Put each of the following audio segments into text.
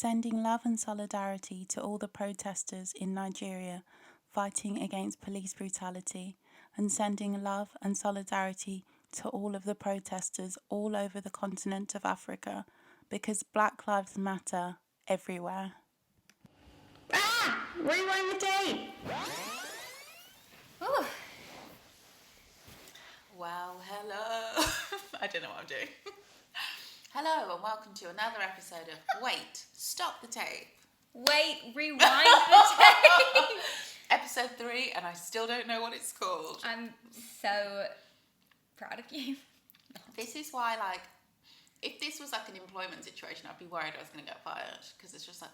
sending love and solidarity to all the protesters in Nigeria fighting against police brutality, and sending love and solidarity to all of the protesters all over the continent of Africa, because Black Lives Matter everywhere. Ah! Rewind the tape! Ooh. Well, hello. I don't know what I'm doing. Hello and welcome to another episode of Wait, Stop the Tape. Wait, rewind the tape. Episode 3, and I still don't know what it's called. I'm so proud of you. This is why, if this was like an employment situation, I'd be worried I was going to get fired, because it's just like,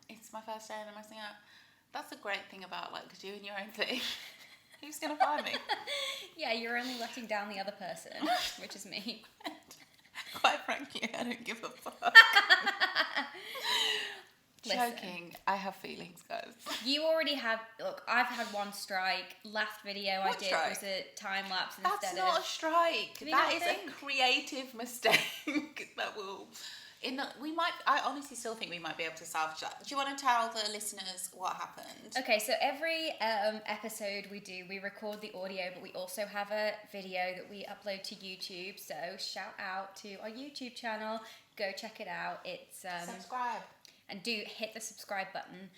it's my first day and I'm messing up. That's the great thing about doing your own thing. Who's going to fire me? Yeah, you're only letting down the other person, which is me. Quite frankly, I don't give a fuck. Joking. I have feelings, guys. You already have. Look, I've had one strike. Last video What I did strike? was a time lapse That's instead not of. a strike. Do you That not is think? a creative mistake that will. I honestly still think we might be able to salvage that. Do you want to tell the listeners what happened? Okay, so every episode we record the audio, but we also have a video that we upload to YouTube. So shout out to our YouTube channel. Go check it out. It's Subscribe. And do hit the subscribe button.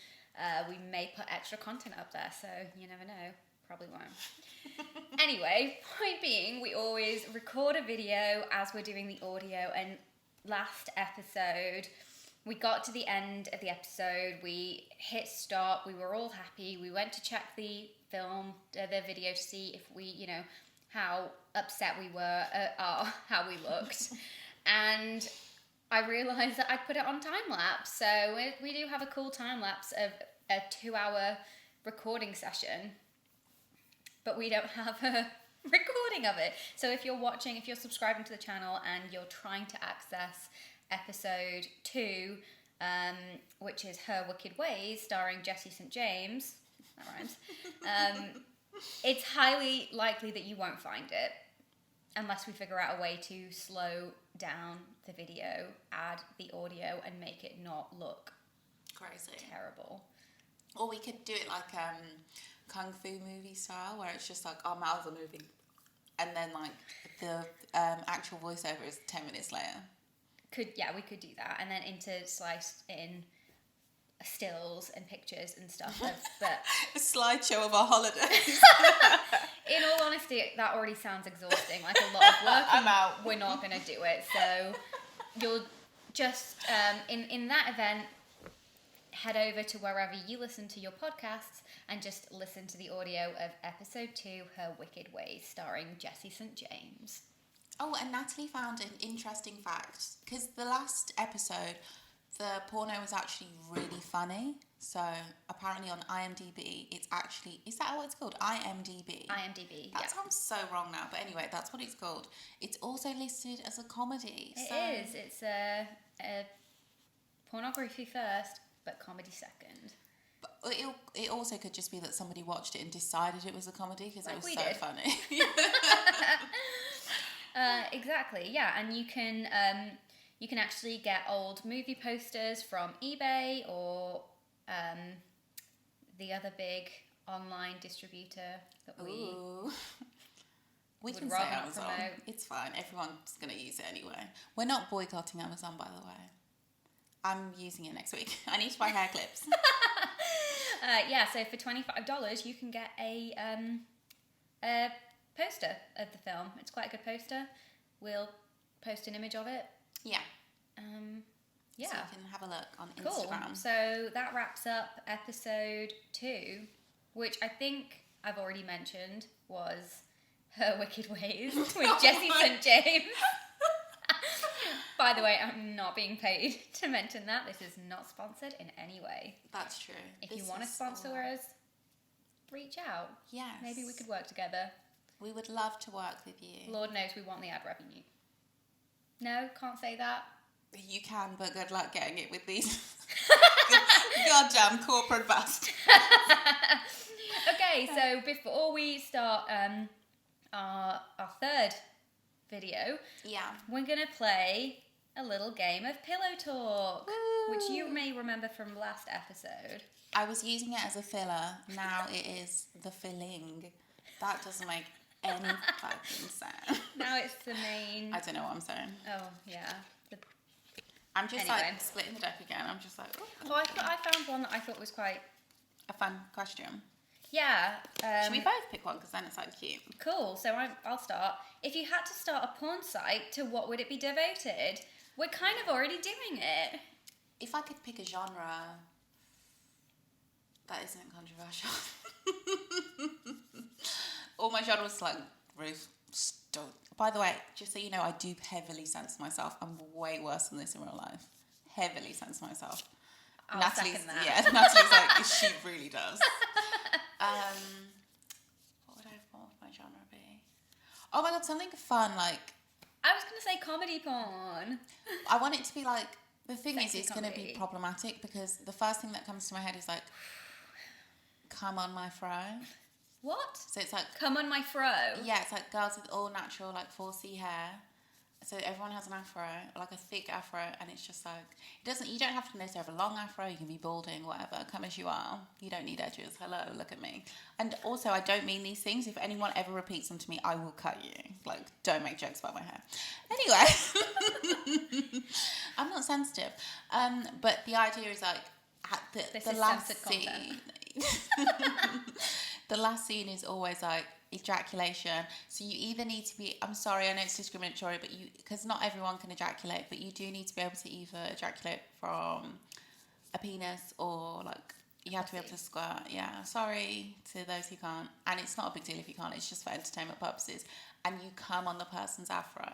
We may put extra content up there, so you never know. Probably won't. Anyway, point being, we always record a video as we're doing the audio, and last episode, we got to the end of the episode, we hit stop, we were all happy, we went to check the video to see if we, how upset we were, how we looked, and I realised that I'd put it on time-lapse, so we do have a cool time-lapse of a 2-hour recording session, but we don't have a recording of it. So if you're subscribing to the channel and you're trying to access episode 2, which is Her Wicked Ways, starring Jessie St. James, that rhymes, it's highly likely that you won't find it, unless we figure out a way to slow down the video, add the audio, and make it not look Crazy. terrible. Or we could do it like Kung Fu movie style, where it's just our mouths are moving, and then the actual voiceover is 10 minutes later. We could do that, and then sliced in stills and pictures and stuff. But A slideshow of our holidays. in all honesty, that already sounds exhausting, like a lot of work. I'm out. We're not going to do it. So you'll just, in that event, head over to wherever you listen to your podcasts and just listen to the audio of episode 2, Her Wicked Ways, starring Jessie St. James. Oh, and Natalie found an interesting fact, because the last episode, the porno was actually really funny. So apparently on IMDb, it's actually, is that what it's called? IMDb. IMDb, That sounds so wrong now, but anyway, that's what it's called. It's also listed as a comedy. It is. It's a pornography first, but comedy second. But it also could just be that somebody watched it and decided it was a comedy, because it was so did. funny. Exactly, yeah, and you can actually get old movie posters from eBay or the other big online distributor that we We would can say rather not Amazon. promote. It's fine. Everyone's going to use it anyway. We're not boycotting Amazon, by the way. I'm using it next week. I need to buy hair clips. So for $25 you can get a poster of the film. It's quite a good poster. We'll post an image of it. Yeah. Yeah. So you can have a look on Cool. Instagram. So that wraps up episode 2, which I think I've already mentioned was Her Wicked Ways with Jessie St. James. By the way, I'm not being paid to mention that. This is not sponsored in any way. That's true. If you want to sponsor us, reach out. Yes. Maybe we could work together. We would love to work with you. Lord knows we want the ad revenue. No, can't say that. You can, but good luck getting it with these goddamn corporate bastards. Okay, so before we start our third video, Yeah. we're going to play a little game of pillow talk, Woo. which you may remember from last episode. I was using it as a filler. Now it is the filling. That doesn't make any fucking sense. Now it's the main. I don't know what I'm saying. Oh yeah. I'm just Anyway. like splitting the deck again. I'm just like, oh, Well, I found one that I thought was quite. a fun question. Yeah. Should we both pick one? Because then it's like cute. Cool. So I'll start. If you had to start a porn site, to what would it be devoted? We're kind of already doing it. If I could pick a genre that isn't controversial. All my genres like really By the way, just so you know, I do heavily censor myself. I'm way worse than this in real life. Heavily censor myself. I'll Natalie's, second that. yeah, Natalie's like, she really does. What would my genre be? Oh my god, something fun, like, I was going to say comedy porn. I want it to be like, the thing Sexy is, it's going to be comedy. problematic because the first thing that comes to my head is like, come on my fro. What? So it's like, Come on my fro. yeah, it's like girls with all natural, like 4C hair. So everyone has an afro, like a thick afro, and it's just like, you don't have to necessarily have a long afro, you can be balding, whatever, come as you are. You don't need edges. Hello, look at me. And also, I don't mean these things. If anyone ever repeats them to me, I will cut you. Like, don't make jokes about my hair. Anyway, I'm not sensitive. But the idea is like, at This the is last censored scene, content. the last scene is always like ejaculation. So you either need to be, I'm sorry, I know it's discriminatory, but because not everyone can ejaculate, but you do need to be able to either ejaculate from a penis or like you have to be able to squirt. Yeah, sorry to those who can't. And it's not a big deal if you can't, it's just for entertainment purposes. And you come on the person's afro.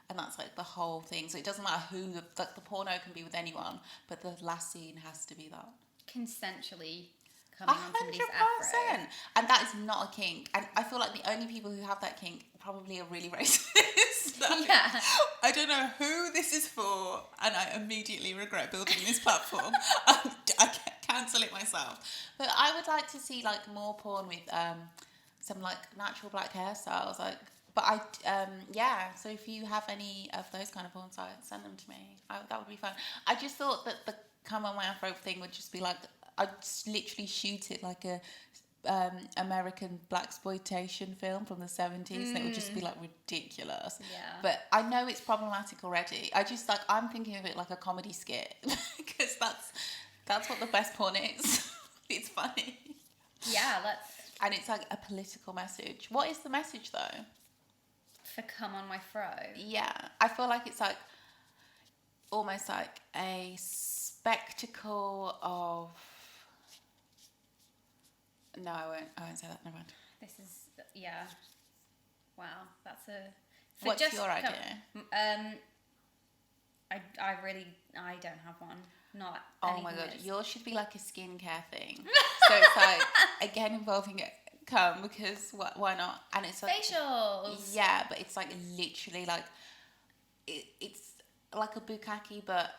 And that's like the whole thing. So it doesn't matter who, like the porno can be with anyone, but the last scene has to be that. Consensually coming on somebody's afro. And that is not a kink. And I feel like the only people who have that kink probably are really racist. Like, Yeah. I don't know who this is for, and I immediately regret building this platform. I cancel it myself. But I would like to see like more porn with some like natural black hairstyles, like. But yeah, so if you have any of those kind of porn sites, send them to me. That would be fun. I just thought that the come on my afro thing would just be like, I'd literally shoot it like a American blaxploitation film from the 70s, and it would just be like ridiculous. Yeah. But I know it's problematic already. I'm thinking of it like a comedy skit because that's what the best porn is. It's funny. Yeah, And it's like a political message. What is the message though? For come on my fro. Yeah, I feel like it's like almost like a spectacle of. No, I won't say that. Never mind. This is, yeah. Wow, that's a. What's your idea? I don't have one. Not. Oh my anything god, that is- yours should be like a skincare thing. So it's like again involving cum because why not? And it's like facials. yeah, but it's like literally like it's like a bukkake, but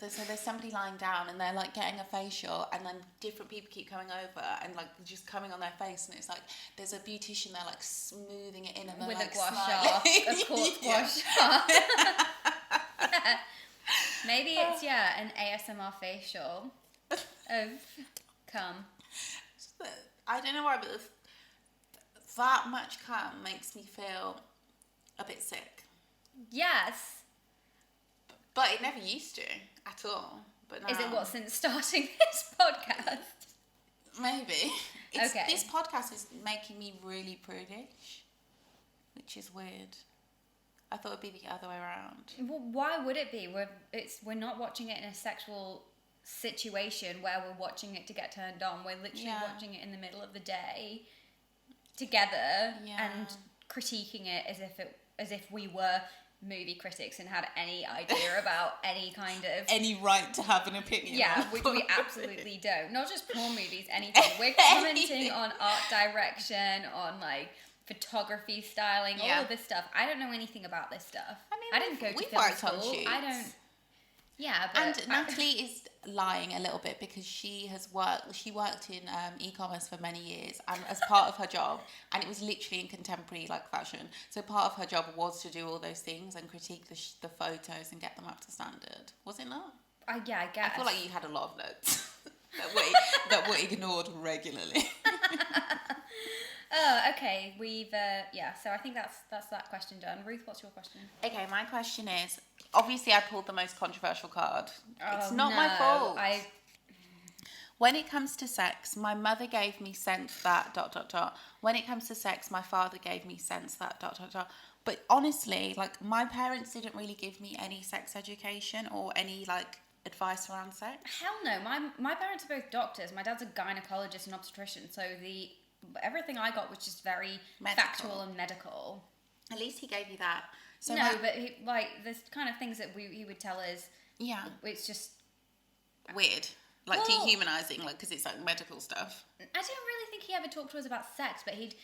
so there's somebody lying down and they're like getting a facial, and then different people keep coming over and like just coming on their face, and it's like there's a beautician there like smoothing it in and they're With like a gua smiling. sha, a quartz gua sha. Maybe it's an ASMR facial of cum. I don't know why, but that much cum makes me feel a bit sick. Yes. But it never used to at all. But now, Is it what since starting this podcast? Maybe. Okay. This podcast is making me really prudish, which is weird. I thought it'd be the other way around. Well, why would it be? We're not watching it in a sexual situation where we're watching it to get turned on. We're literally watching it in the middle of the day together and critiquing it as if we were movie critics and had any idea about any kind of any right to have an opinion. yeah, which we absolutely don't. Not just porn movies, anything. We're commenting on art direction, on like photography, styling, all of this stuff. I don't know anything about this stuff. I didn't go to film school. I don't. Yeah, but And Natalie is lying a little bit because she worked in e-commerce for many years, and as part of her job, and it was literally in contemporary like fashion. So part of her job was to do all those things and critique the photos and get them up to standard. Was it not? yeah, I guess. I feel like you had a lot of notes that were ignored regularly. Oh, okay. We've so I think that's that question done. Ruth, what's your question? Okay, my question is, obviously I pulled the most controversial card. It's Oh, not my fault. I When it comes to sex, my mother gave me sense that ... When it comes to sex, my father gave me sense that ... But honestly, like, my parents didn't really give me any sex education or any like advice around sex. hell no. My parents are both doctors. My dad's a gynecologist and obstetrician, so everything I got was just very Medical. factual and medical. At least he gave you that. So No, but like the kind of things that he would tell us, yeah, it's just weird, like Well- dehumanizing, like because it's like medical stuff. I don't really think he ever talked to us about sex, but he'd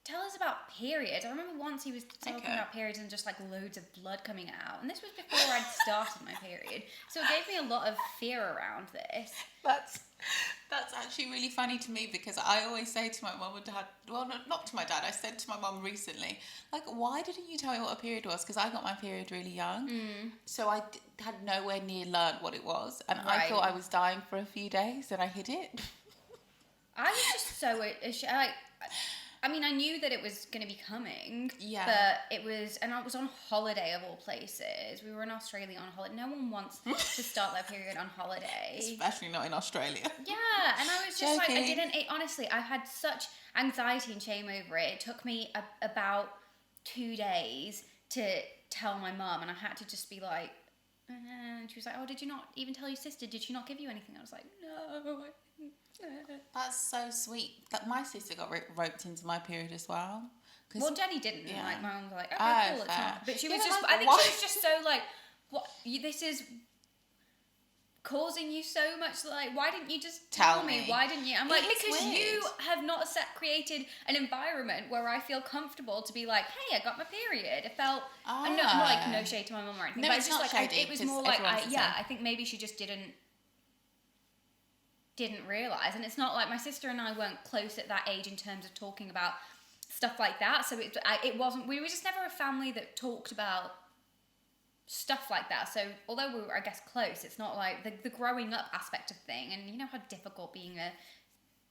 tell us about periods. I remember once he was talking Okay. about periods and just like loads of blood coming out, and this was before I'd started my period, so it gave me a lot of fear around this. That's actually really funny to me because I always say to my mum and dad, well, not to my dad, I said to my mum recently, like, why didn't you tell me what a period was? Because I got my period really young. So I had nowhere near learned what it was. And I Right. thought I was dying for a few days and I hid it. I was just so like. I mean, I knew that it was going to be coming, Yeah. but it was, and I was on holiday of all places. We were in Australia on holiday. No one wants to start their period on holiday. Especially not in Australia. Yeah, and I was just Joking. honestly, I had such anxiety and shame over it. It took me about 2 days to tell my mum, and I had to just be like, and she was like, oh, did you not even tell your sister? Did she not give you anything? I was like, no. That's so sweet. That my sister got roped into my period as well. Well, Jenny didn't. Yeah. Like, my mum was like, okay, Oh, cool, it's fair. not. But she Yeah, was but just, like, I think why? she was just so like, this is causing you so much, like, why didn't you just tell me? Why didn't you? I'm like, It is because weird. you have not created an environment where I feel comfortable to be like, hey, I got my period. It felt, I'm not like, no shade to my mum or anything, No, but it's just not like, shady, it was 'cause more like, everyone's the same. I think maybe she just didn't realise. And it's not like my sister and I weren't close at that age in terms of talking about stuff like that, so it wasn't, we were just never a family that talked about stuff like that. So although we were, I guess, close, it's not like the growing up aspect of thing, and you know how difficult being a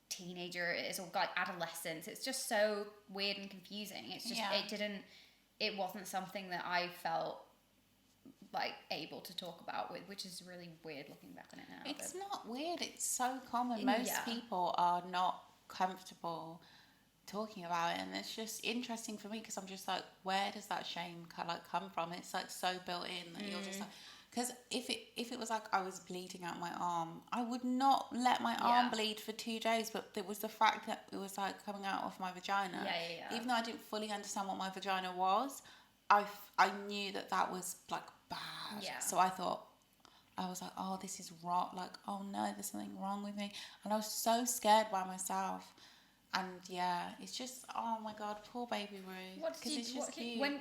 teenager is, or like adolescence, it's just so weird and confusing. It's just it wasn't something that I felt like able to talk about with, which is really weird looking back on it now. It's not weird, it's so common. Most people are not comfortable talking about it, and it's just interesting for me because I'm just like, where does that shame come from? It's like so built in that you're just like, because if it was like I was bleeding out my arm, I would not let my arm bleed for 2 days, but it was the fact that it was like coming out of my vagina. Even though I didn't fully understand what my vagina was, I knew that was like bad. So I was like, oh, this is wrong. Like, oh no, there's something wrong with me. And I was so scared by myself. And yeah, it's just, oh my God, poor baby Ruth. What did it's you, just cute. what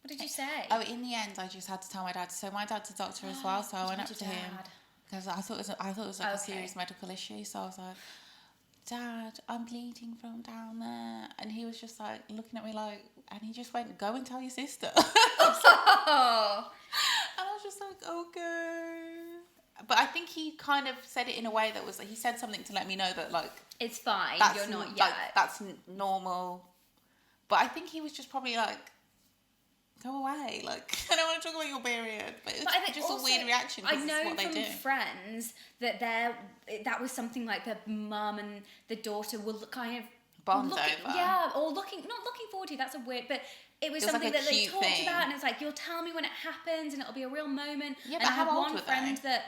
did you say? Oh, in the end, I just had to tell my dad. So my dad's a doctor as well, so I went up to him because I thought it was like a serious medical issue. So I was like, Dad, I'm bleeding from down there, and he was just like looking at me like, and he just went, go and tell your sister. Oh. And I was just like, okay. But I think he kind of said it in a way that was, he said something to let me know that like, it's fine, you're not yet. Like, that's normal. But I think he was just probably like, go away. Like, I don't want to talk about your period. But it's just also a weird reaction. I know what from they do. friends that that was something like the mum and the daughter were kind of bond over. Yeah, or not looking forward to. That's a weird, but it was something like that they talked thing. about, and it's like, you'll tell me when it happens, and it'll be a real moment. Yeah, and but I had how old one were friend they? that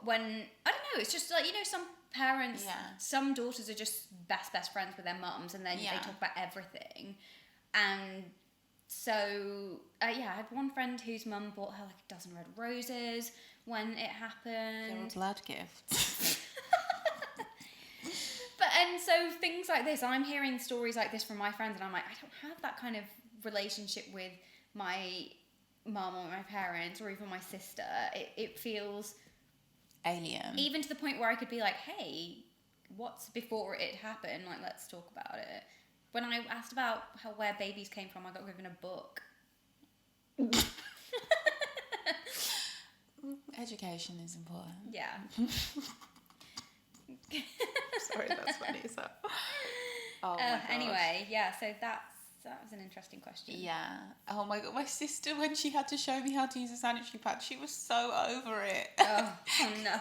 when I don't know, it's just like, you know, some parents, some daughters are just best friends with their mums, and then they talk about everything. And so I had one friend whose mum bought her like a dozen red roses when it happened. They were blood gifts. And so things like this, I'm hearing stories like this from my friends, and I'm like, I don't have that kind of relationship with my mum or my parents or even my sister, it feels alien. even to the point where I could be like, hey, what's before it happened? Like, let's talk about it. When I asked about where babies came from, I got given a book. Education is important. Yeah. Sorry, that's funny. So. Oh my gosh. Anyway, yeah, so that was an interesting question. Yeah. Oh my god, my sister, when she had to show me how to use a sanitary pad, she was so over it. Oh no.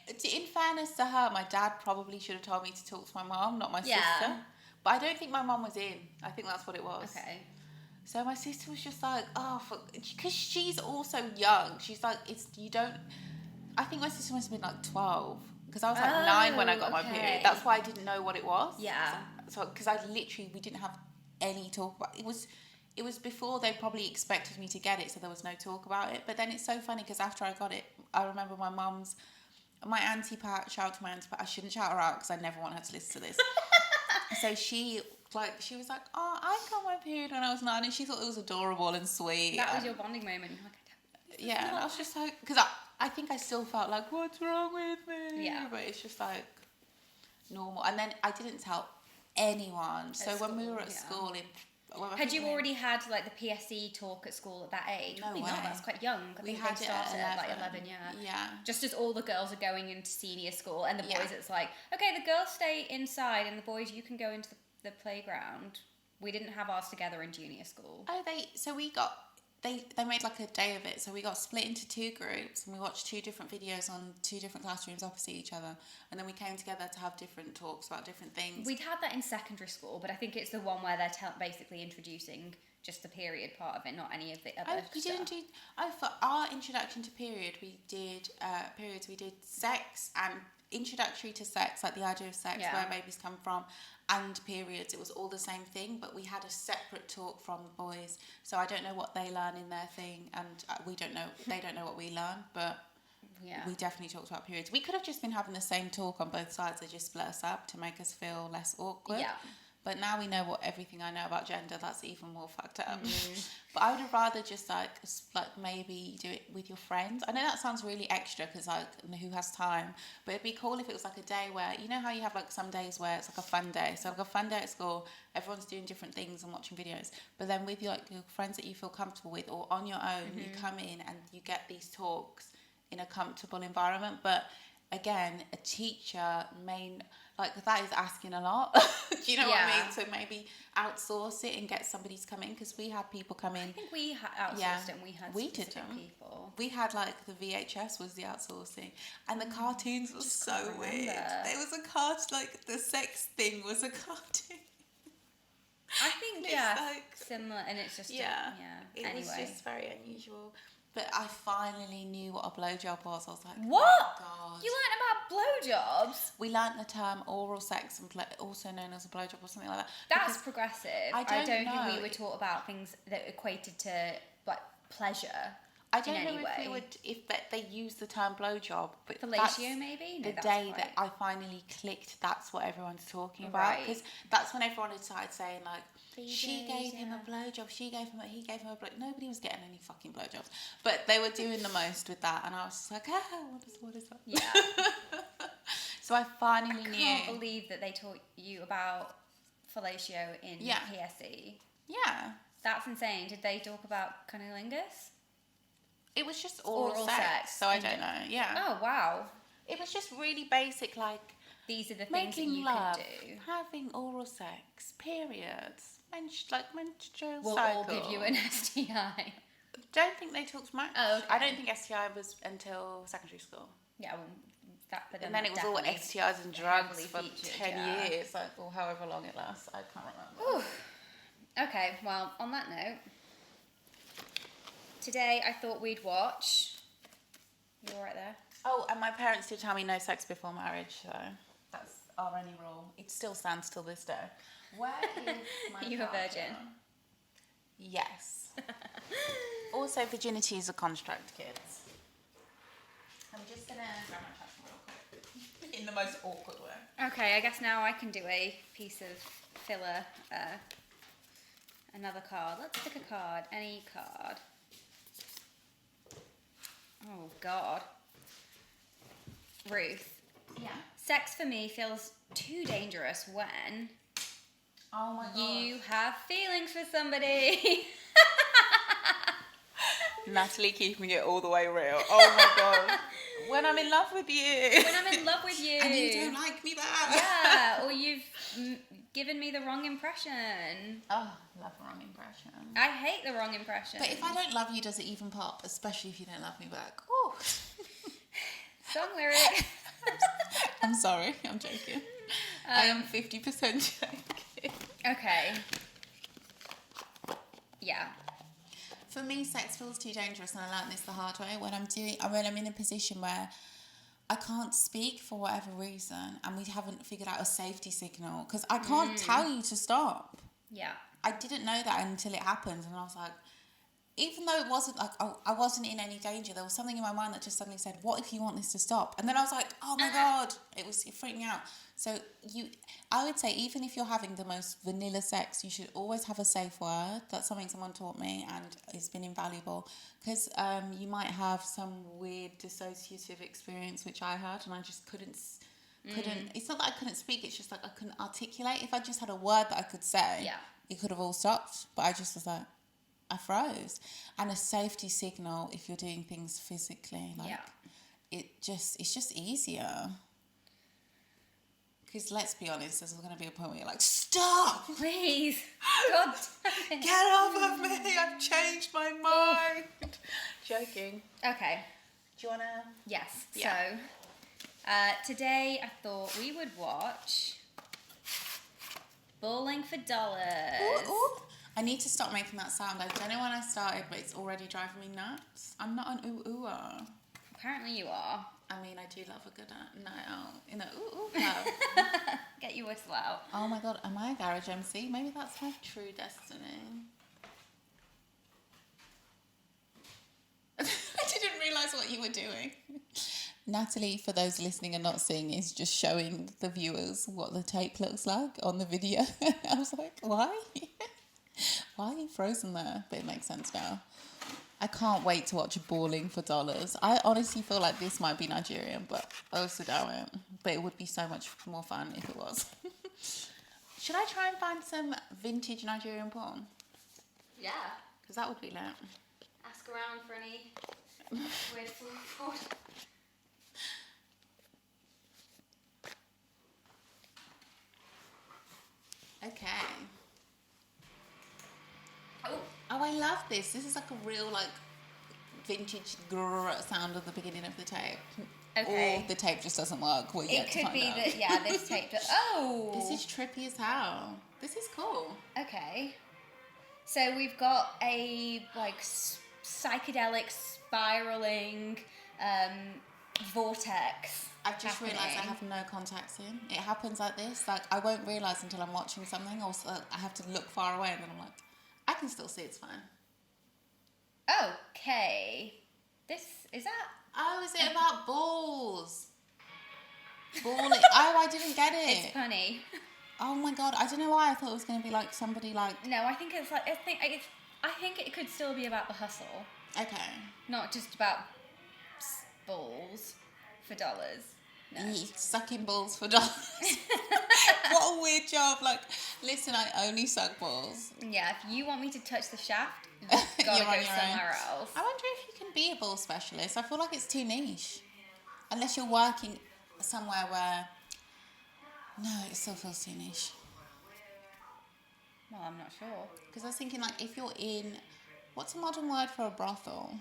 In fairness to her, my dad probably should have told me to talk to my mum, not my sister. But I don't think my mum was in. I think that's what it was. Okay. So my sister was just like, oh, because she's also young. She's like, I think my sister must have been like 12. Because I was like 9 when I got my period. That's why I didn't know what it was. Yeah. So because we didn't have any talk about it. It was before they probably expected me to get it, so there was no talk about it. But then it's so funny because after I got it, I remember my auntie Pat, shout out to my auntie Pat, I shouldn't shout her out because I never want her to listen to this. So she was like, oh, I got my period when I was 9, and she thought it was adorable and sweet. That was your bonding moment. Yeah, and I was just like, because I think I still felt like, what's wrong with me? Yeah. But it's just like normal. And then I didn't tell anyone. So when we were at school had you already had like the PSE talk at school at that age? No Probably way. not. That's quite young. I think had they it started at at like 11. Yeah. Just as all the girls are going into senior school, and the boys, it's like, okay, the girls stay inside, and the boys, you can go into the playground. We didn't have ours together in junior school. Oh, they made like a day of it. So we got split into 2 groups, and we watched 2 different videos on 2 different classrooms opposite each other, and then we came together to have different talks about different things. We'd had that in secondary school, but I think it's the one where they're basically introducing just the period part of it, not any of the other stuff. For our introduction to periods, we did sex and introductory to sex, like the idea of sex, where babies come from, and periods. It was all the same thing, but we had a separate talk from the boys. So I don't know what they learn in their thing, and they don't know what we learn, but we definitely talked about periods. We could have just been having the same talk on both sides. They just split us up to make us feel less awkward. Yeah. But now we know everything I know about gender, that's even more fucked up. Mm-hmm. But I would have rather just like maybe do it with your friends. I know that sounds really extra because who has time? But it'd be cool if it was like a day where, you know how you have like some days where it's like a fun day. So like a fun day at school, everyone's doing different things and watching videos. But then with your friends that you feel comfortable with, or on your own, you come in and you get these talks in a comfortable environment. But again, a teacher that is asking a lot. Do you know what I mean? So maybe outsource it and get somebody to come in, because we had people come in. I think we outsourced it, and we had specific people. We had like the VHS was the outsourcing, and the cartoons were so weird. There was a like the sex thing was a cartoon. I think similar, and it's just it anyway. was just very unusual. But I finally knew what a blowjob was. I was like, what? Oh my God. You learned about blowjobs? We learnt the term oral sex, and also known as a blowjob or something like that. That's progressive. I don't know. think we were taught about things that equated to like pleasure. I don't know if they use the term blowjob, but fellatio maybe. No, the day that I finally clicked, that's what everyone's talking about, because that's when everyone had started saying like, she gave him a blowjob, he gave him a blowjob. Nobody was getting any fucking blowjobs, but they were doing the most with that, and I was just like, what is that? Yeah. So I finally knew. I can't believe that they taught you about fellatio in PSE. Yeah. That's insane. Did they talk about cunnilingus? It was just oral sex, so I don't know. Yeah. Oh, wow. It was just really basic, like, these are the things that you love, can do. Having oral sex, periods, menstrual we'll cycle. all give you an STI. Don't think they talked much. Oh, okay. I don't think STI was until secondary school. Yeah, well, and then it was all STIs and drugs for 10 years, or however long it lasts. I can't remember. Whew. Okay, well, on that note, today I thought we'd watch. You all right there? Oh, and my parents did tell me no sex before marriage, so that's our only rule. It still stands till this day. Where is my You a virgin? Yes. Also, virginity is a construct, kids. I'm just gonna grab my task real quick. In the most awkward way. Okay, I guess now I can do a piece of filler. Another card. Let's pick a card. Any card. God. Ruth, Yeah. sex for me feels too dangerous when Oh my god. you have feelings for somebody. Natalie keeping it all the way real. Oh my god. When I'm in love with you. When I'm in love with you. And you don't like me back. Yeah, or you've given me the wrong impression. Oh, love the wrong impression. I hate the wrong impression. But if I don't love you, does it even pop? Especially if you don't love me back. Oh. Song lyric. I'm sorry, I'm joking. I am 50% joking. Okay. Yeah. For me, sex feels too dangerous, and I learned this the hard way when I'm in a position where I can't speak for whatever reason, and we haven't figured out a safety signal, because I can't tell you to stop. Yeah. I didn't know that until it happened, and I was like, even though it wasn't like I wasn't in any danger, there was something in my mind that just suddenly said, what if you want this to stop? And then I was like, oh my god, it freaked me out. So I would say, even if you're having the most vanilla sex, you should always have a safe word. That's something someone taught me, and it's been invaluable, because you might have some weird dissociative experience, which I had, and I just couldn't, it's not that I couldn't speak, it's just like I couldn't articulate. If I just had a word that I could say, it could have all stopped, but I just was like, I froze. And a safety signal if you're doing things physically, like it's just easier. Because let's be honest, there's going to be a point where you're like, stop, Please, God, get off of me, I've changed my mind. Joking. Okay. Do you want to? Yes. Yeah. So, today I thought we would watch Bowling for Dollars. Ooh, ooh. I need to stop making that sound. I don't know when I started, but it's already driving me nuts. I'm not an ooh-ooher. Apparently you are. I mean, I do love a good night out in a ooh-ooh club. Get your whistle out. Oh my god, am I a garage MC? Maybe that's my true destiny. I didn't realise what you were doing. Natalie, for those listening and not seeing, is just showing the viewers what the tape looks like on the video. I was like, why? Why are you frozen there? But it makes sense now. I can't wait to watch Bowling for Dollars. I honestly feel like this might be Nigerian, but I also doubt it. But it would be so much more fun if it was. Should I try and find some vintage Nigerian porn? Yeah. Because that would be lit. Ask around for any weird forward. Okay. Oh. Oh, I love this. This is like a real, like, vintage grrr sound at the beginning of the tape. Okay. Or the tape just doesn't work. We're yet It to could find be out. that, yeah, this tape. Oh! This is trippy as hell. This is cool. Okay. So we've got a, like, psychedelic spiraling vortex. I've just happening. realised I have no contacts in. It happens like this. Like, I won't realise until I'm watching something, or I have to look far away, and then I'm like, I can still see, it's fine. Okay. This, is that? Oh, is it about balls? Balling. Oh, I didn't get it. It's funny. Oh my god, I don't know why I thought it was going to be like somebody like... No, I think it's like, I think it could still be about the hustle. Okay. Not just about balls for dollars. No. Sucking balls for dollars. What a weird job. Like, listen, I only suck balls. Yeah, if you want me to touch the shaft, you've got to go somewhere else. I wonder if you can be a ball specialist. I feel like it's too niche. Unless you're working somewhere where... No, it still feels too niche. Well, I'm not sure. Because I was thinking, like, if you're in... What's a modern word for a brothel?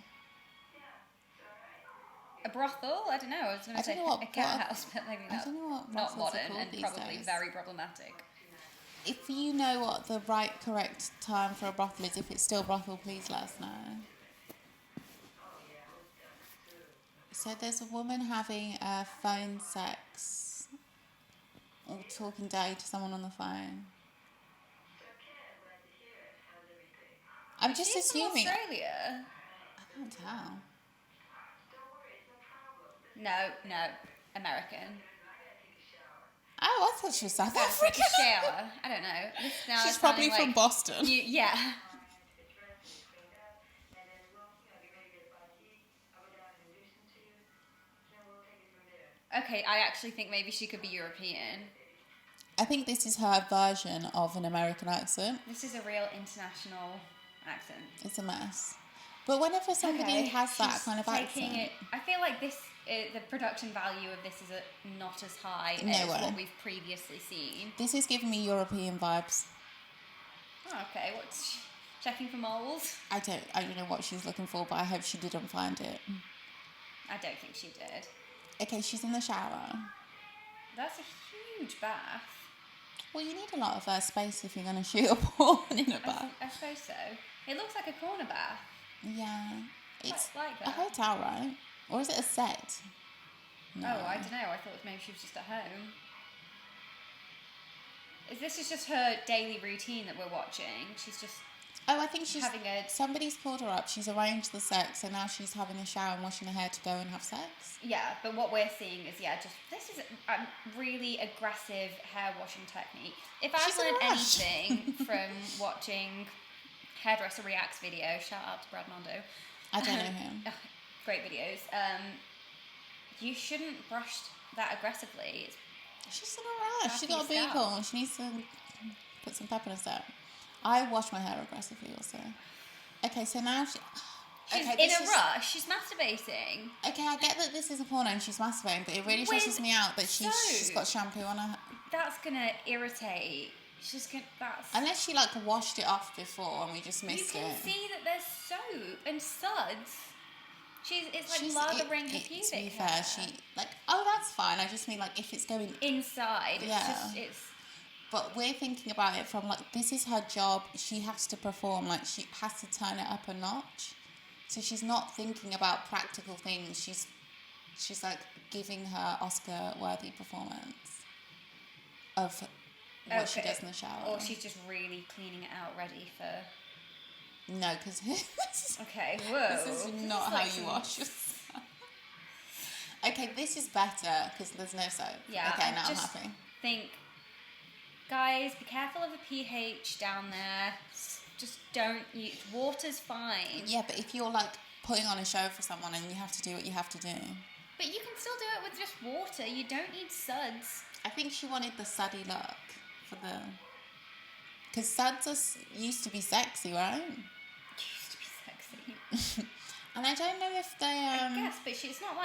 A brothel? I don't know. I was going to say a cat house, but maybe not. I don't know what not modern and these probably days. very problematic. If you know what the right, correct term for a brothel is, if it's still brothel, please let us know. So there's a woman having phone sex or talking dirty to someone on the phone. I'm just assuming. From Australia? I can't tell. No, American. Oh, I thought she was South Take African. a shower. I don't know. Now She's it's probably sounding from like Boston. yeah. Okay, I actually think maybe she could be European. I think this is her version of an American accent. This is a real international accent. It's a mess. But whenever somebody has that kind of accent... I feel like the production value of this is not as high as what we've previously seen. This is giving me European vibes. Oh, okay, what's checking for moles? I don't know what she's looking for, but I hope she didn't find it. I don't think she did. Okay, she's in the shower. That's a huge bath. Well, you need a lot of space if you're going to shoot a porn in a bath. I suppose so. It looks like a corner bath. Yeah. It's like that. a hotel, right? Or is it a set? No. Oh, I don't know. I thought maybe she was just at home. This is just her daily routine that we're watching. She's just... Oh, I think she's having somebody's called her up. She's arranged the sex, so now she's having a shower and washing her hair to go and have sex. Yeah, but what we're seeing is, this is a really aggressive hair washing technique. If I've learned anything from watching Hairdresser Reacts video, shout out to Brad Mondo. I don't know him. Great videos. You shouldn't brush that aggressively. She's in a rush. She's got a vehicle. She needs to put some pep in her step. I wash my hair aggressively also. Okay, so now she's in a rush. She's masturbating. Okay, I get that this is a porno and she's masturbating, but it really stresses me out that she's got shampoo on her. That's gonna irritate. Unless she washed it off before and we just missed it. You can see that there's soap and suds. It's lathering her pubic To be hair. fair, that's fine. I just mean if it's going inside. Yeah. But we're thinking about it from this is her job. She has to perform. She has to turn it up a notch. So she's not thinking about practical things. She's giving her Oscar-worthy performance of what she does in the shower. Or she's just really cleaning it out, ready for... No, because okay, whoa. This is not how you wash yourself. Okay, this is better because there's no soap. Yeah. Okay, now I'm happy. Guys, be careful of the pH down there. Just don't use... Water's fine. Yeah, but if you're putting on a show for someone and you have to do what you have to do. But you can still do it with just water. You don't need suds. I think she wanted the suddy look for the... Because suds used to be sexy, right? Used to be sexy. And I don't know if they... I guess, but it's not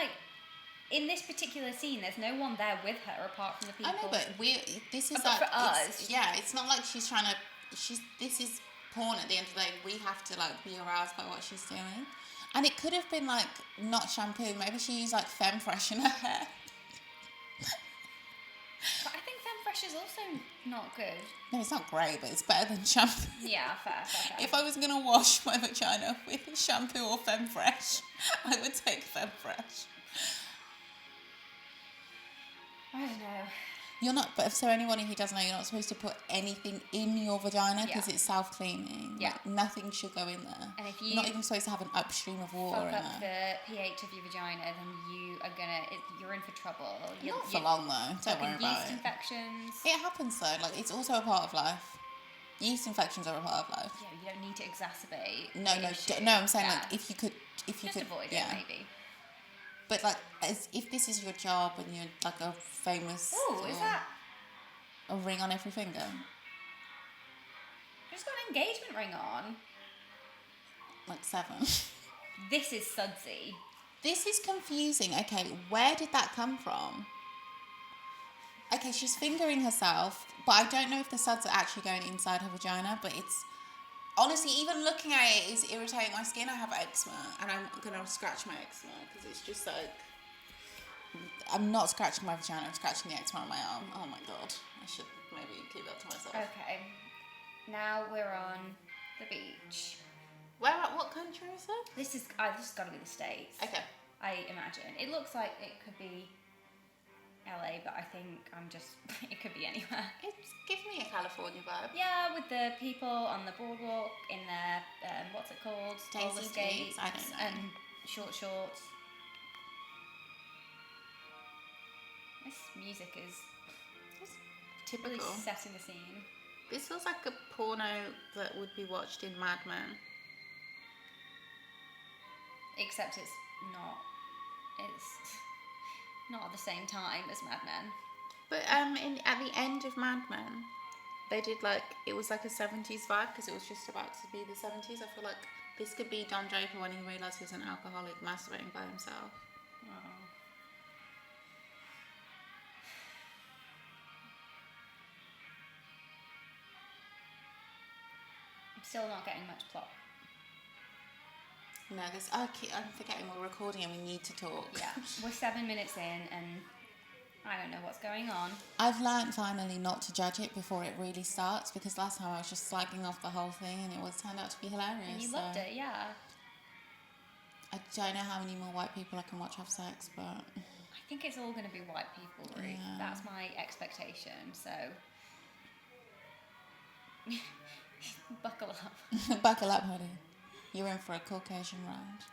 in this particular scene, there's no one there with her apart from the people. I know, but this is for us. Yeah, it's not like she's trying to... This is porn at the end of the day. We have to be aroused by what she's doing. And it could have been not shampoo. Maybe she used femme fresh in her hair. But I think femme fresh is also not good. No, it's not great, but it's better than shampoo. Yeah, fair. If I was going to wash my vagina with shampoo or femme fresh, I would take femme fresh. I don't know. You're not, but so anyone who doesn't know, you're not supposed to put anything in your vagina because it's self-cleaning. Yeah. Nothing should go in there. And if you're not even supposed to have an upstream of water in fuck up there. the pH of your vagina, then you're in for trouble. Not for long though. Don't worry about yeast it. infections. It happens though. It's also a part of life. Yeast infections are a part of life. Yeah, you don't need to exacerbate. No. I'm saying if you could, avoid it maybe. But as if this is your job and you're a famous... Oh, is that... a ring on every finger? She's got an engagement ring on. 7. This is sudsy. This is confusing. Okay, where did that come from? Okay, she's fingering herself, but I don't know if the suds are actually going inside her vagina, but it's... Honestly, even looking at it is irritating my skin. I have eczema, and I'm going to scratch my eczema, because it's just I'm not scratching my vagina, I'm scratching the eczema on my arm. Oh my god, I should maybe keep that to myself. Okay, now we're on the beach. What country is it? This has got to be the States. Okay. I imagine. It looks like it could be LA, but I think it could be anywhere. It's giving me a California vibe. Yeah, with the people on the boardwalk in their, what's it called? Daisy skates, I don't know. And short shorts. This music is typical. Really setting the scene. This feels like a porno that would be watched in Mad Men. Except it's not. Not at the same time as Mad Men. But at the end of Mad Men, they did it was like a 70s vibe because it was just about to be the 70s. I feel like this could be Don Draper when he realised he was an alcoholic masturbating by himself. Oh. I'm still not getting much plot. No, I'm forgetting we're recording and we need to talk. Yeah, we're 7 minutes in and I don't know what's going on. I've learned finally not to judge it before it really starts because last time I was just slagging off the whole thing and it turned out to be hilarious. And you loved it, yeah. I don't know how many more white people I can watch have sex, but... I think it's all going to be white people, Ruth. Yeah. That's my expectation, so... Buckle up. Buckle up, honey. You're in for a Caucasian ride.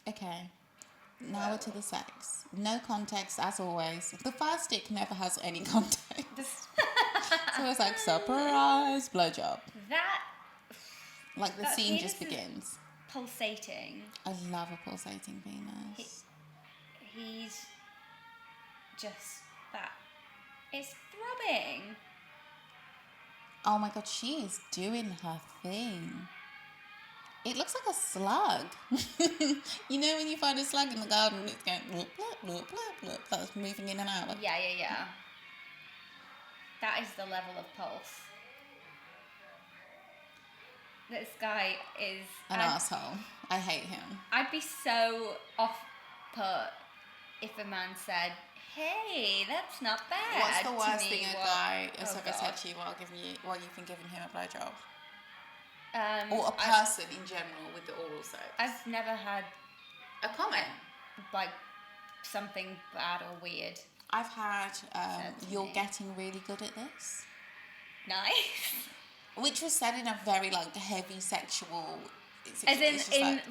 Okay. Now we're to the sex. No context, as always. The first stick never has any context. So it's like, surprise, blowjob. The scene just begins. Pulsating. I love a pulsating penis. He's just that. It's throbbing. Oh my god, she is doing her thing. It looks like a slug. You know when you find a slug in the garden and it's going bloop, bloop, bloop, bloop, bloop, that's moving in and out. Yeah. That is the level of pulse. This guy is... An asshole. I hate him. I'd be so off-put if a man said, hey, that's not bad. What's the worst thing a guy has ever said to you while you've been giving him a blowjob? Or a person in general with the oral sex? I've never had... A comment? Something bad or weird. I've had, you're getting really good at this. Nice. Which was said in a very, heavy sexual... As in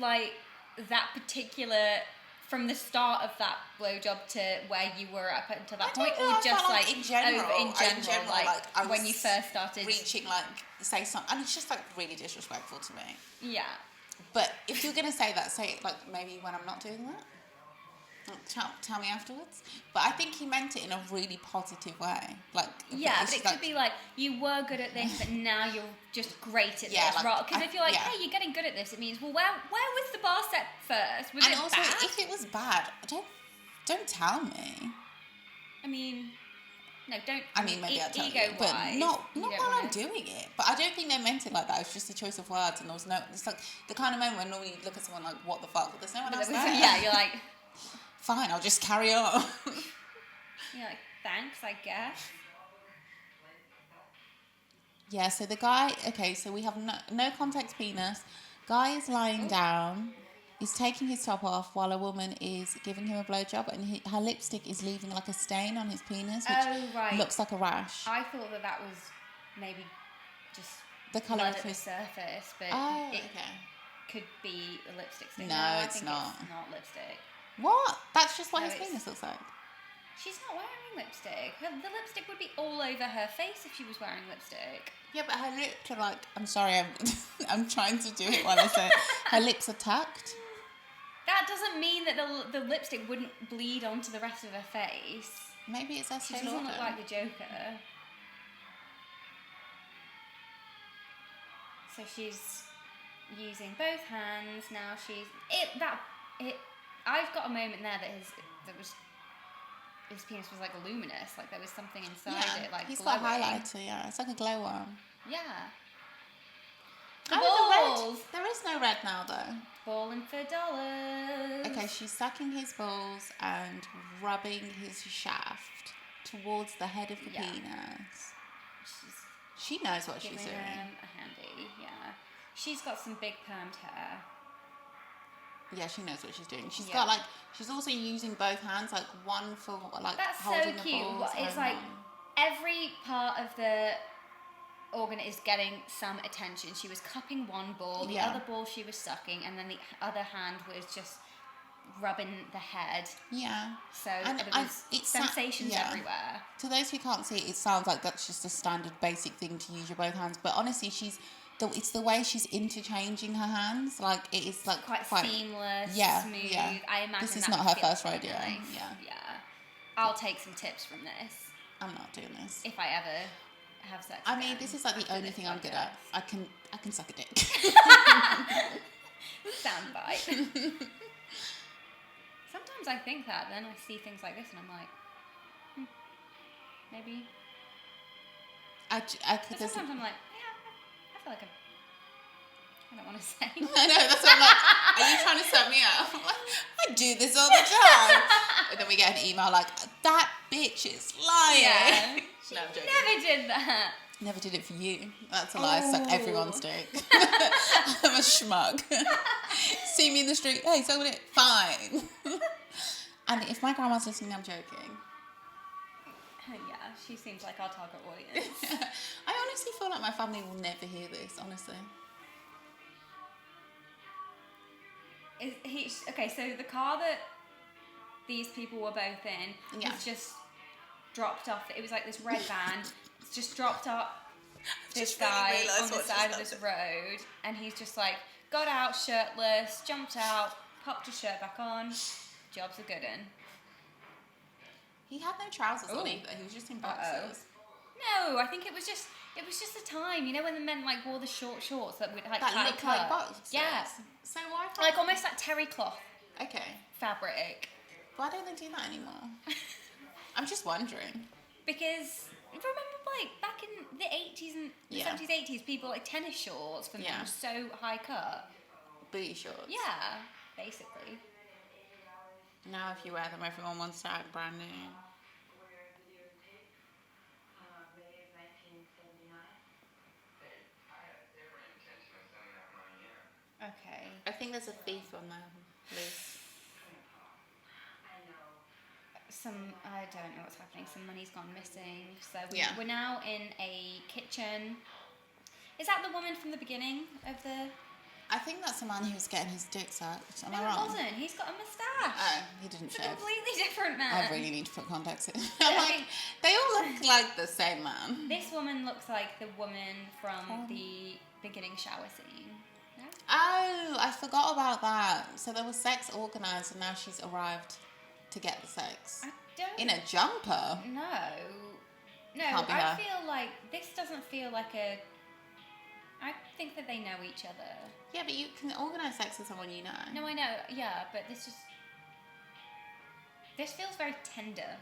that particular... From the start of that blowjob to where you were up until that point, or just in general, when you first started reaching, say something, and it's just really disrespectful to me. Yeah. But if you're gonna say that, say it maybe when I'm not doing that. Tell me afterwards. But I think he meant it in a really positive way. Yeah, but it could be you were good at this, but now you're just great at this. Because if you're hey, you're getting good at this, it means, well, where was the bar set first? Was it also, bad? if it was bad, don't tell me. I mean, no, don't. I mean, maybe I'll tell you, but not while I'm doing it. But I don't think they meant it like that. It's just a choice of words, and there was no. It's the kind of moment when normally you look at someone what the fuck? But there's no one else there. Yeah, you're like. Fine, I'll just carry on. You're like, thanks, I guess. Yeah, so the guy... Okay, so we have no context penis. Guy is lying down. He's taking his top off while a woman is giving him a blowjob, and her lipstick is leaving a stain on his penis, which looks like a rash. I thought that was maybe just the colour of his surface, but it could be a lipstick stain. No, it's not. It's not lipstick. What? That's just what his penis looks like. She's not wearing lipstick. The lipstick would be all over her face if she was wearing lipstick. Yeah, but her lips are I'm sorry, I'm trying to do it while I say it. Her lips are tucked. That doesn't mean that the lipstick wouldn't bleed onto the rest of her face. Maybe it's Essie She doesn't look like the Joker. So she's using both hands. Now I've got a moment there that his penis was luminous, there was something inside it, he's glowing. got a highlighter, yeah. It's like a glowworm. Yeah. Balls. There is no red now, though. Balling for dollars. Okay, she's sucking his balls and rubbing his shaft towards the head of the penis. She knows what she's doing. A handy, yeah. She's got some big permed hair. Yeah, she knows what she's doing. She's got she's also using both hands, one for that's holding so cute. the balls. It's every part of the organ is getting some attention. She was cupping one ball, the other ball she was sucking, and then the other hand was just rubbing the head. Yeah. So there was sensations everywhere. To those who can't see it, it sounds like that's just a standard basic thing to use your both hands. But honestly, she's it's the way she's interchanging her hands. Like, it is like Quite seamless, smooth. I imagine this is that not would her feel first quite rodeo. nice. Yeah. I'll take some tips from this I'm not doing this. if I ever have sex. I mean, again this is like the after only this thing I'm good at. I can suck a dick. Soundbite. Sometimes I think that, then I see things like this and I'm like, maybe. I But sometimes I'm like, yeah, I feel like I don't want to say. I know, that's what I'm like, are you trying to set me up? I'm like, I do this all the time. And then we get an email like, that bitch is lying. Yeah. No, I'm joking. Never did that. Never did it for you. That's a lie. I suck everyone's dick. I'm a schmuck. See me in the street. Hey, so it. Fine. And if my grandma's listening, I'm joking. Yeah, she seems like our target audience. I honestly feel like my family will never hear this, honestly. Okay, so the car that these people were both in was just dropped off. It was like this red van. It's just dropped up this guy on the side of this road, and he's just like got out shirtless, jumped out, popped his shirt back on. Job's a good un. He had no trousers on either. He was just in boxers. No, I think it was just the time. You know when the men like wore the short shorts that would like that high looked cut. like boxers. Yeah. So why? Like almost like terry cloth Okay. fabric. Why don't they do that anymore? I'm just wondering. Because remember, like back in the 80s and the 70s, 80s, people like tennis shorts for men were so high cut. Booty shorts. Yeah, basically. Now if you wear them, everyone wants to act brand new. Okay. I think there's a thief on there, Liz. I don't know what's happening. Some money's gone missing. So we're Yeah. now in a kitchen. Is that the woman from the beginning of the... I think that's the man who was getting his dick sucked. Am I No, wrong? it wasn't. He's got a moustache. Oh, he didn't It's a shave. completely different man. I really need to put contacts in. I'm like, they all look like the same man. This woman looks like the woman from the beginning shower scene. No? Oh, I forgot about that. So there was sex organised and now she's arrived to get the sex. I don't... In a jumper? No. No, Can't be I her. feel like this doesn't feel like a... I think that they know each other. Yeah, but you can organise sex with someone you know. No, I know. Yeah, but this feels very tender.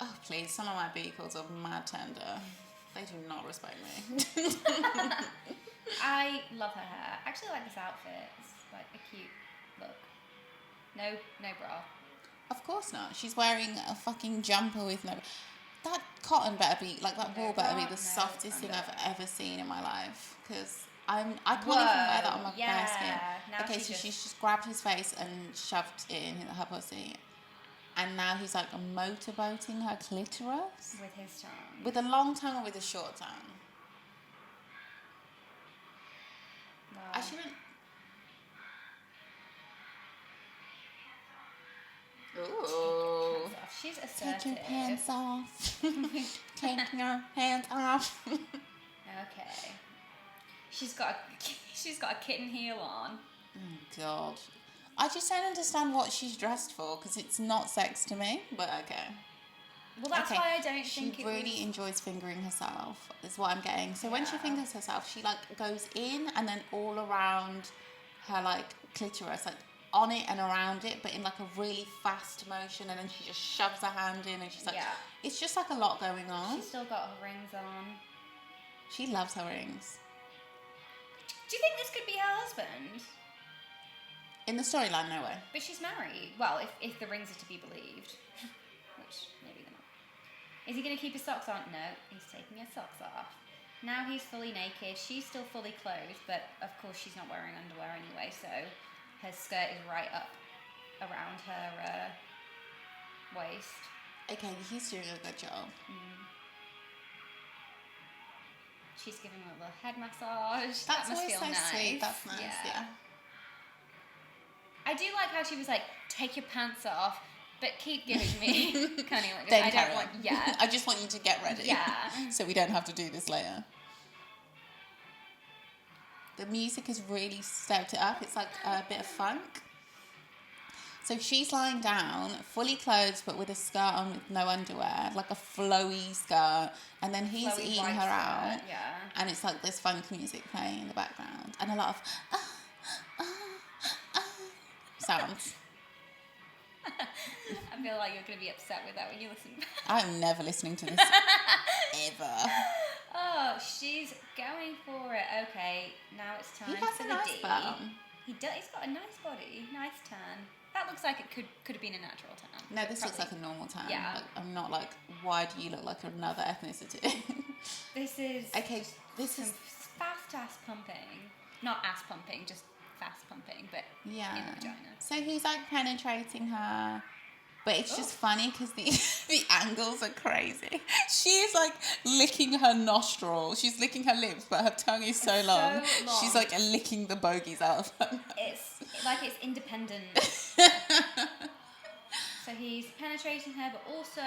Oh, please. Some of my beagles are mad tender. They do not respect me. I love her hair. I actually like this outfit. It's like a cute look. No bra. Of course not. She's wearing a fucking jumper with no... That cotton better be... Like, that wool better be the softest thing I've ever seen in my life. Because I can't even wear that on my bare skin. Now Okay, so she's just grabbed his face and shoved it in her pussy. And now he's like motorboating her clitoris. With his tongue. With a long tongue or with a short tongue? Wow. I shouldn't... Ooh. She's assertive. Take your pants off. Take your hands off. Okay. She's got a kitten heel on. Oh, God. I just don't understand what she's dressed for because it's not sex to me, but okay. Well, that's why I don't think she it really was... enjoys fingering herself, is what I'm getting. So when she fingers herself, she like goes in and then all around her like clitoris, like on it and around it, but in like a really fast motion, and then she just shoves her hand in and she's like, it's just like a lot going on. She's still got her rings on. She loves her rings. Do you think this could be her husband? In the storyline, no way. But she's married. Well, if the rings are to be believed. Which, maybe they're not. Is he going to keep his socks on? No, he's taking his socks off. Now he's fully naked. She's still fully clothed, but of course she's not wearing underwear anyway, so her skirt is right up around her waist. Okay, he's doing a good job. She's giving him a little head massage. That's that must always feel so nice. sweet. That's nice, yeah. I do like how she was like, take your pants off, but keep giving me cunnilingus. Then I carry don't want, on. I just want you to get ready. Yeah. So we don't have to do this later. the music has really stepped it up. It's like a bit of funk. So she's lying down, fully clothed, but with a skirt on with no underwear, like a flowy skirt. And then he's Flowy eating white her out. skirt, yeah. And it's like this funk music playing in the background. And a lot of sounds. I feel like you're going to be upset with that when you listen back. I'm never listening to this ever. Oh, she's going for it. Okay, now it's time He has for a the nice D. bum. He does. He's got a nice body, nice tan. That looks like it could have been a natural tan. No, this looks Probably. like a normal tan. Yeah. Like, I'm not like, why do you look like another ethnicity? This is Okay, this some is... fast ass pumping. Not ass pumping, just fast pumping, but Yeah. in the vagina. So he's like penetrating her, but it's just funny because the the angles are crazy. She's like licking her nostril. She's licking her lips, but her tongue is so long. She's like licking the bogies out of her. It's like it's independent. So he's penetrating her, but also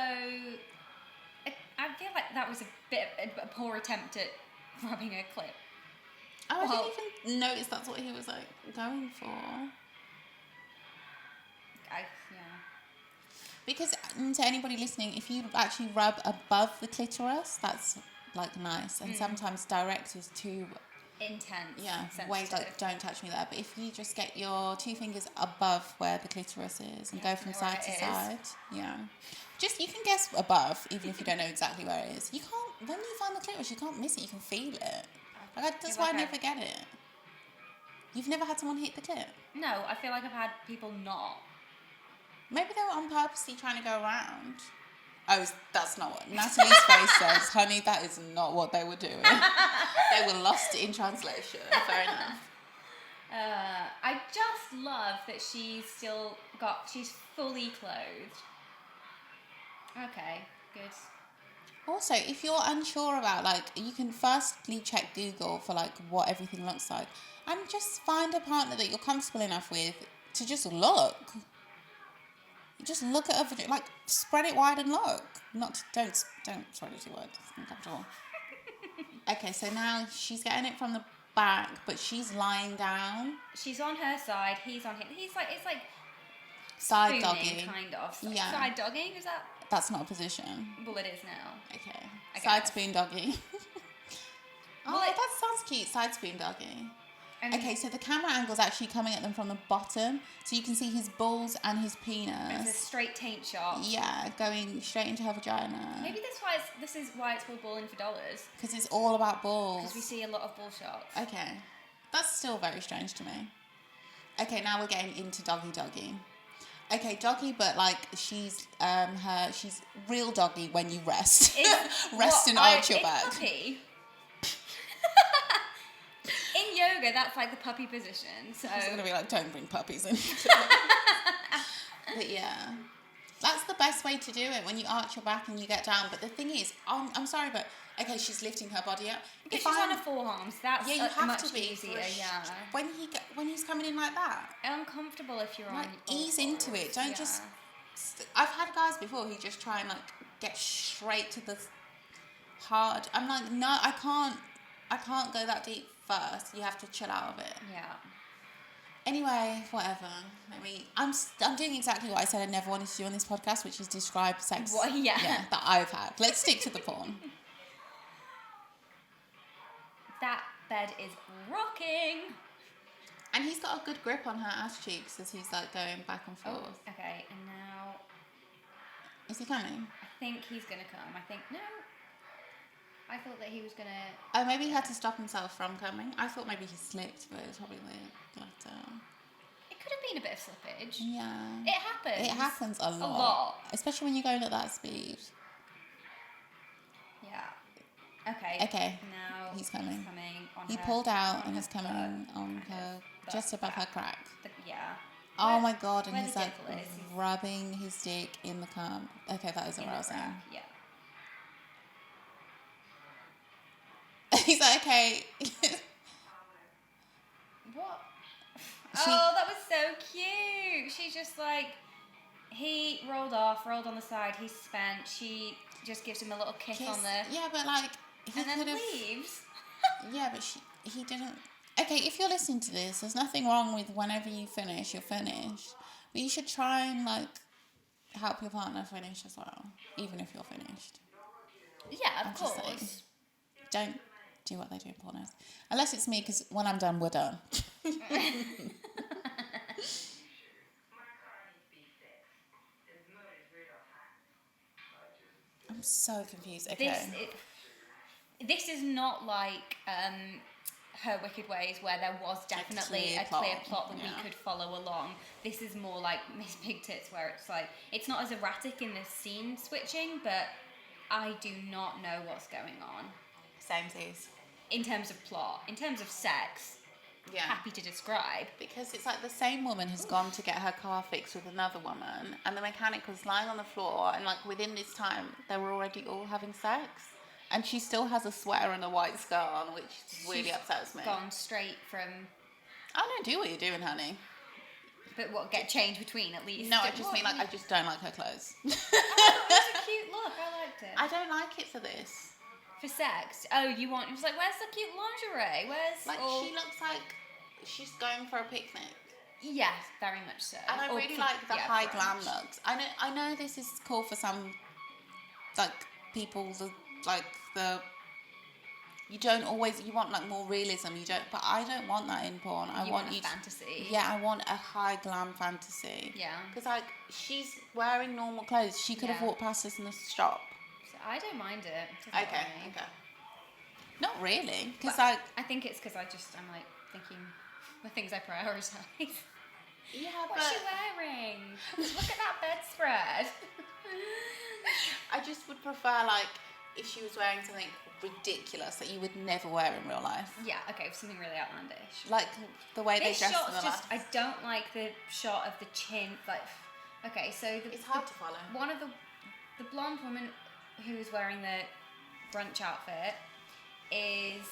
I feel like that was a bit of a poor attempt at rubbing her clit. Oh, I didn't even notice that's what he was like going for. Yeah. Because to anybody listening, if you actually rub above the clitoris, that's like nice. And sometimes direct is too Intense. yeah, sensitive. way like don't touch me there. But if you just get your 2 fingers above where the clitoris is and go from side to side, yeah. Just you can guess above, even if you don't know exactly where it is. You can't when you find the clitoris, you can't miss it. You can feel it. Like that's why I never get it. You've never had someone hit the clit? No, I feel like I've had people not. Maybe they were on purposely trying to go around. Oh, that's not what Natalie's face says. Honey, that is not what they were doing. They were lost in translation. Fair enough. I just love that she's fully clothed. Okay, good. Also, if you're unsure about, like, you can firstly check Google for, like, what everything looks like. And just find a partner that you're comfortable enough with to just look. Just look at her, like, spread it wide and look. Don't spread it too wide. It's uncomfortable. Okay, so now she's getting it from the back, but she's lying down. She's on her side, he's on him. It's like Side spooning, dogging. kind of. Yeah. Side dogging, is that? That's not a position. Well, it is now. Okay. I Side guess. spoon doggy. Well, Oh, that sounds cute. Side spoon doggy. And Okay, so the camera angle's actually coming at them from the bottom, so you can see his balls and his it's a penis. straight taint shot. Yeah, going straight into her vagina. Maybe this is why it's called Balling for Dollars. Because it's all about balls. Because we see a lot of ball shots. Okay, that's still very strange to me. Okay, now we're getting into doggy. Okay, doggy, but like she's real doggy when you rest. Rest and arch your back. Puppy. In yoga, that's like the puppy position. So I was gonna be like, don't bring puppies in. But yeah, that's the best way to do it when you arch your back and you get down. But the thing is, I'm sorry, but okay, she's lifting her body up. because she's on her forearms, that's yeah, you have much to be easier. Yeah, when he's coming in like that. uncomfortable if you're Like on. all ease into fours, it. Don't yeah. just. I've had guys before who just try and like get straight to the hard. I'm like, no, I can't go that deep first. You have to chill out of it. Yeah. Anyway, whatever. I'm doing exactly what I said I never wanted to do on this podcast, which is describe sex. What? Yeah. That I've had. Let's stick to the porn. That bed is rocking. And he's got a good grip on her ass cheeks as he's like going back and forth. Okay, and now Is he coming? I think he's gonna come. No. I thought that he was gonna. Oh, maybe he had to stop himself from coming. I thought maybe he slipped, but it's probably like It could have been a bit of slippage. yeah. It happens. It happens a lot. A lot. Especially when you're going at that speed. Yeah. Okay. Okay. Now He's coming. on He her- pulled out on and her he's coming butt, on kind her, of just butt above her crack. crack. Yeah. Oh Where- my god, and where he's the like dimple is, he's rubbing his dick in the cum. Okay, that is in the arousing. crack, yeah. He's like, okay. What? She- Oh, that was so cute. She's just like, he rolled on the side, he's spent. She just gives him a little kiss on the, Yeah, but like he and then could have. leaves. Yeah, but he didn't. Okay, if you're listening to this, there's nothing wrong with whenever you finish, you're finished. But you should try and, like, help your partner finish as well, even if you're finished. Yeah, of I'm just saying. course. Don't do what they do in pornos. Unless it's me, because when I'm done, we're done. I'm so confused. Okay. This is not like Her Wicked Ways, where there was definitely a clear plot that we could follow along. This is more like Miss Big Tits, where it's like, it's not as erratic in the scene switching, but I do not know what's going on. Same things. In terms of plot, in terms of sex, happy to describe. Because it's like the same woman has gone to get her car fixed with another woman, and the mechanic was lying on the floor, and like within this time, they were already all having sex. And she still has a sweater and a white skirt on, which really upsets me. Gone straight from... I don't do what you're doing, honey. But what, get changed between at least? No, I just mean like, I just don't like her clothes. Oh, it was a cute look, I liked it. I don't like it for this. For sex? Oh, you want... It was like, where's the cute lingerie? Where's... Like, she looks like she's going for a picnic. Yes, very much so. And I really like the high glam looks. I know this is cool for some, like, people, you don't always, you want like more realism, but I don't want that in porn. I want a fantasy. Yeah, I want a high glam fantasy. Yeah. Because like, she's wearing normal clothes. She could have walked past us in the shop. So I don't mind it. Okay. Not really, because I think it's because I'm like thinking the things I prioritise. Yeah, What's she wearing? Look at that bedspread. I just would prefer like if she was wearing something ridiculous that you would never wear in real life. Yeah, okay, something really outlandish. Like the way they dress in the just, I don't like the shot of the chin. Like, okay, so it's hard to follow. One of the blonde woman who's wearing the brunch outfit is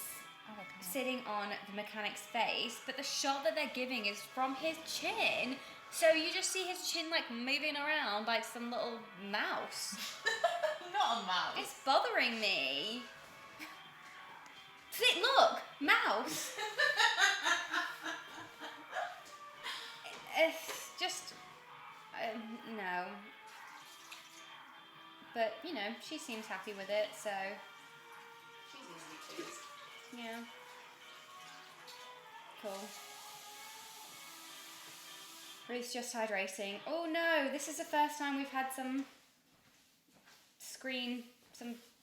sitting on the mechanic's face, but the shot that they're giving is from his chin. So you just see his chin like moving around like some little mouse. Not a mouse. It's bothering me. Look, mouse. It's just no. But you know, she seems happy with it, so she's easy to choose. Yeah. Cool. Ruth's just hydrating. Oh no, this is the first time we've had some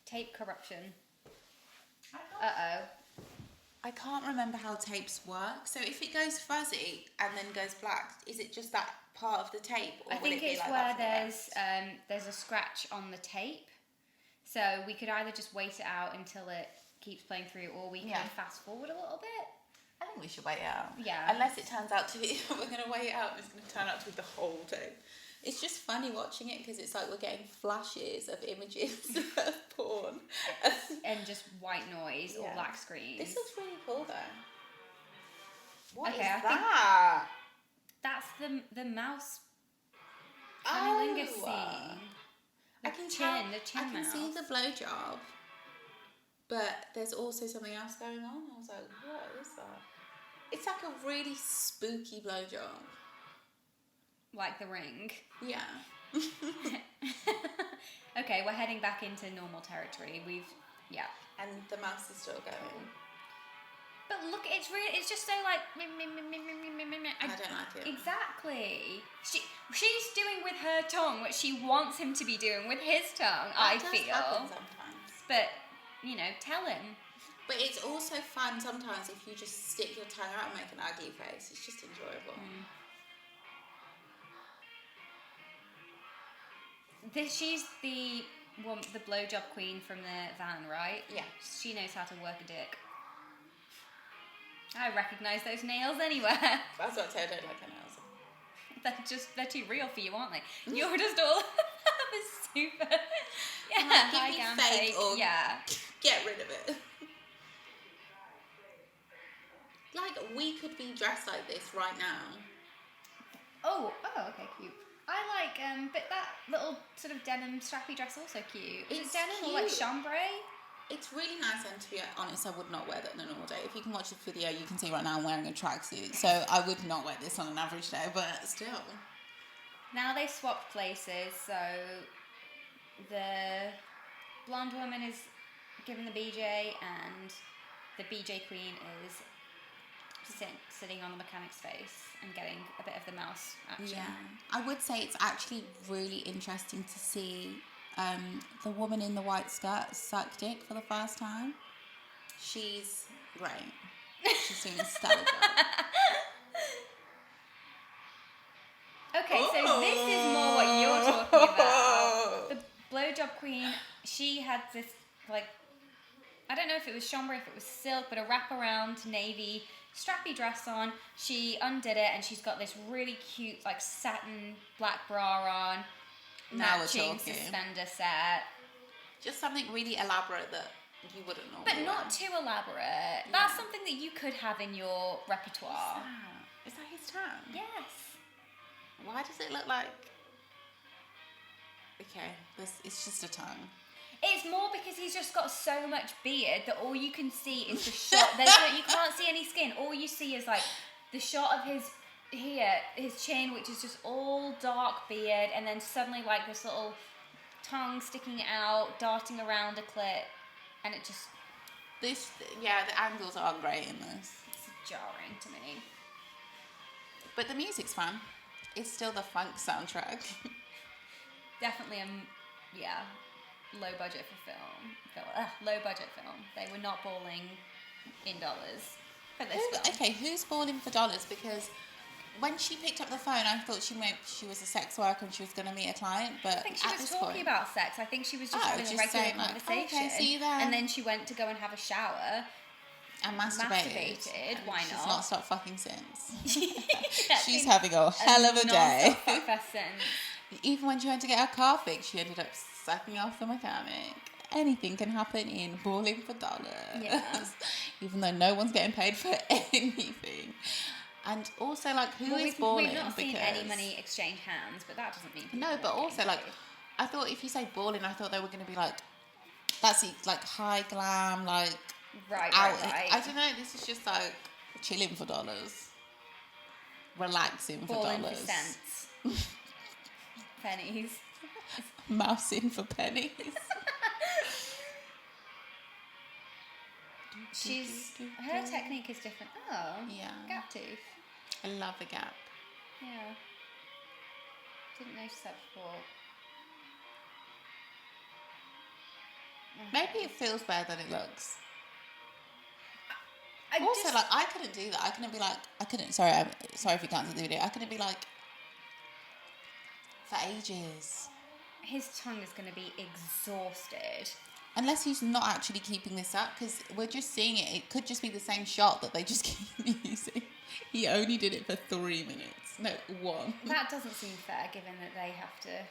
tape corruption. Uh-oh. I can't remember how tapes work. So if it goes fuzzy and then goes black, is it just that part of the tape? Or I think it's like where there's a scratch on the tape. So we could either just wait it out until it keeps playing through, or we can fast forward a little bit. I think we should wait it out. Yeah. Unless it turns out to be, we're going to wait it out and it's going to turn out to be the whole tape. It's just funny watching it because it's like we're getting flashes of images of porn. And just white noise or black screen. This looks really cool though. What is I that? That's the mouse cunnilingus scene. The chin mouse. I can see the blowjob, but there's also something else going on. I was like, what is that? It's like a really spooky blowjob. Like The Ring. Yeah. Okay, we're heading back into normal territory. And the mouse is still going. But look, it's just so like... I don't like it. Exactly. She's doing with her tongue what she wants him to be doing with his tongue, I feel. Happen sometimes. But, you know, tell him. But it's also fun sometimes if you just stick your tongue out and make an ugly face. It's just enjoyable. She's the blowjob queen from the van, right? Yeah. She knows how to work a dick. I recognise those nails anywhere. That's what I don't like her nails. They're too real for you, aren't they? You're just all super. Yeah, give me fake or get rid of it. Like, we could be dressed like this right now. Oh, okay, cute. I like, but that little sort of denim strappy dress also cute. Is it denim or like chambray? It's really nice, and to be honest, I would not wear that on a normal day. If you can watch the video, you can see right now I'm wearing a tracksuit, so I would not wear this on an average day, but still. Now they swapped places, so the blonde woman is giving the BJ, and the BJ queen is sitting on the mechanic's face and getting a bit of the mouse action. Yeah, I would say it's actually really interesting to see the woman in the white skirt suck dick for the first time. She's great. She's doing a stellar job. Okay, so this is more what you're talking about. The blowjob queen, she had this, like, I don't know if it was chambray, if it was silk, but a wraparound navy strappy dress on. She undid it, and she's got this really cute, like, satin black bra on, Now we're matching talking. suspender set. Just something really elaborate that you wouldn't know. But not too elaborate. Yeah. That's something that you could have in your repertoire. Is that his tongue? Yes. Why does it look like... Okay, it's just a tongue. It's more because he's just got so much beard that all you can see is the shot. You can't see any skin. All you see is like the shot of his chin, which is just all dark beard, and then suddenly like this little tongue sticking out, darting around a clit, and it just... The angles aren't great in this. It's jarring to me. But the music's fun. It's still the funk soundtrack. Definitely low budget for film. Low budget film. They were not balling in dollars for this film. Okay, who's balling for dollars? Because when she picked up the phone, I thought she was a sex worker and she was going to meet a client. But I think she was talking about sex. I think she was just having a regular saying, conversation. Okay, see you there. And then she went to go and have a shower. And masturbated. Why not? She's not stopped fucking since. Yeah, She's having a hell of a day. Non-stop fuck fest since. Even when she went to get her car fixed, she ended up sucking off the mechanic. Anything can happen in balling for dollars. Yeah. Even though no one's getting paid for anything. And also, like, who is balling? We've not seen any money exchange hands, but that doesn't mean... No, but also, like, I thought if you say balling, I thought they were going to be, like, that's it, like, high glam, like... Right. I don't know, this is just, like, chilling for dollars. Relaxing for balling dollars. for cents. Pennies. Mousing for pennies. Her technique is different. Oh, yeah. Gap tooth. I love the gap. Yeah. Didn't notice that before. Maybe it feels better than it looks. Also, like, I couldn't do that. I couldn't be like, sorry if you can't see the video. I couldn't be like, for ages. His tongue is going to be exhausted. Unless he's not actually keeping this up, because we're just seeing it. It could just be the same shot that they just keep using. He only did it for 3 minutes. No, 1. That doesn't seem fair, given that they have to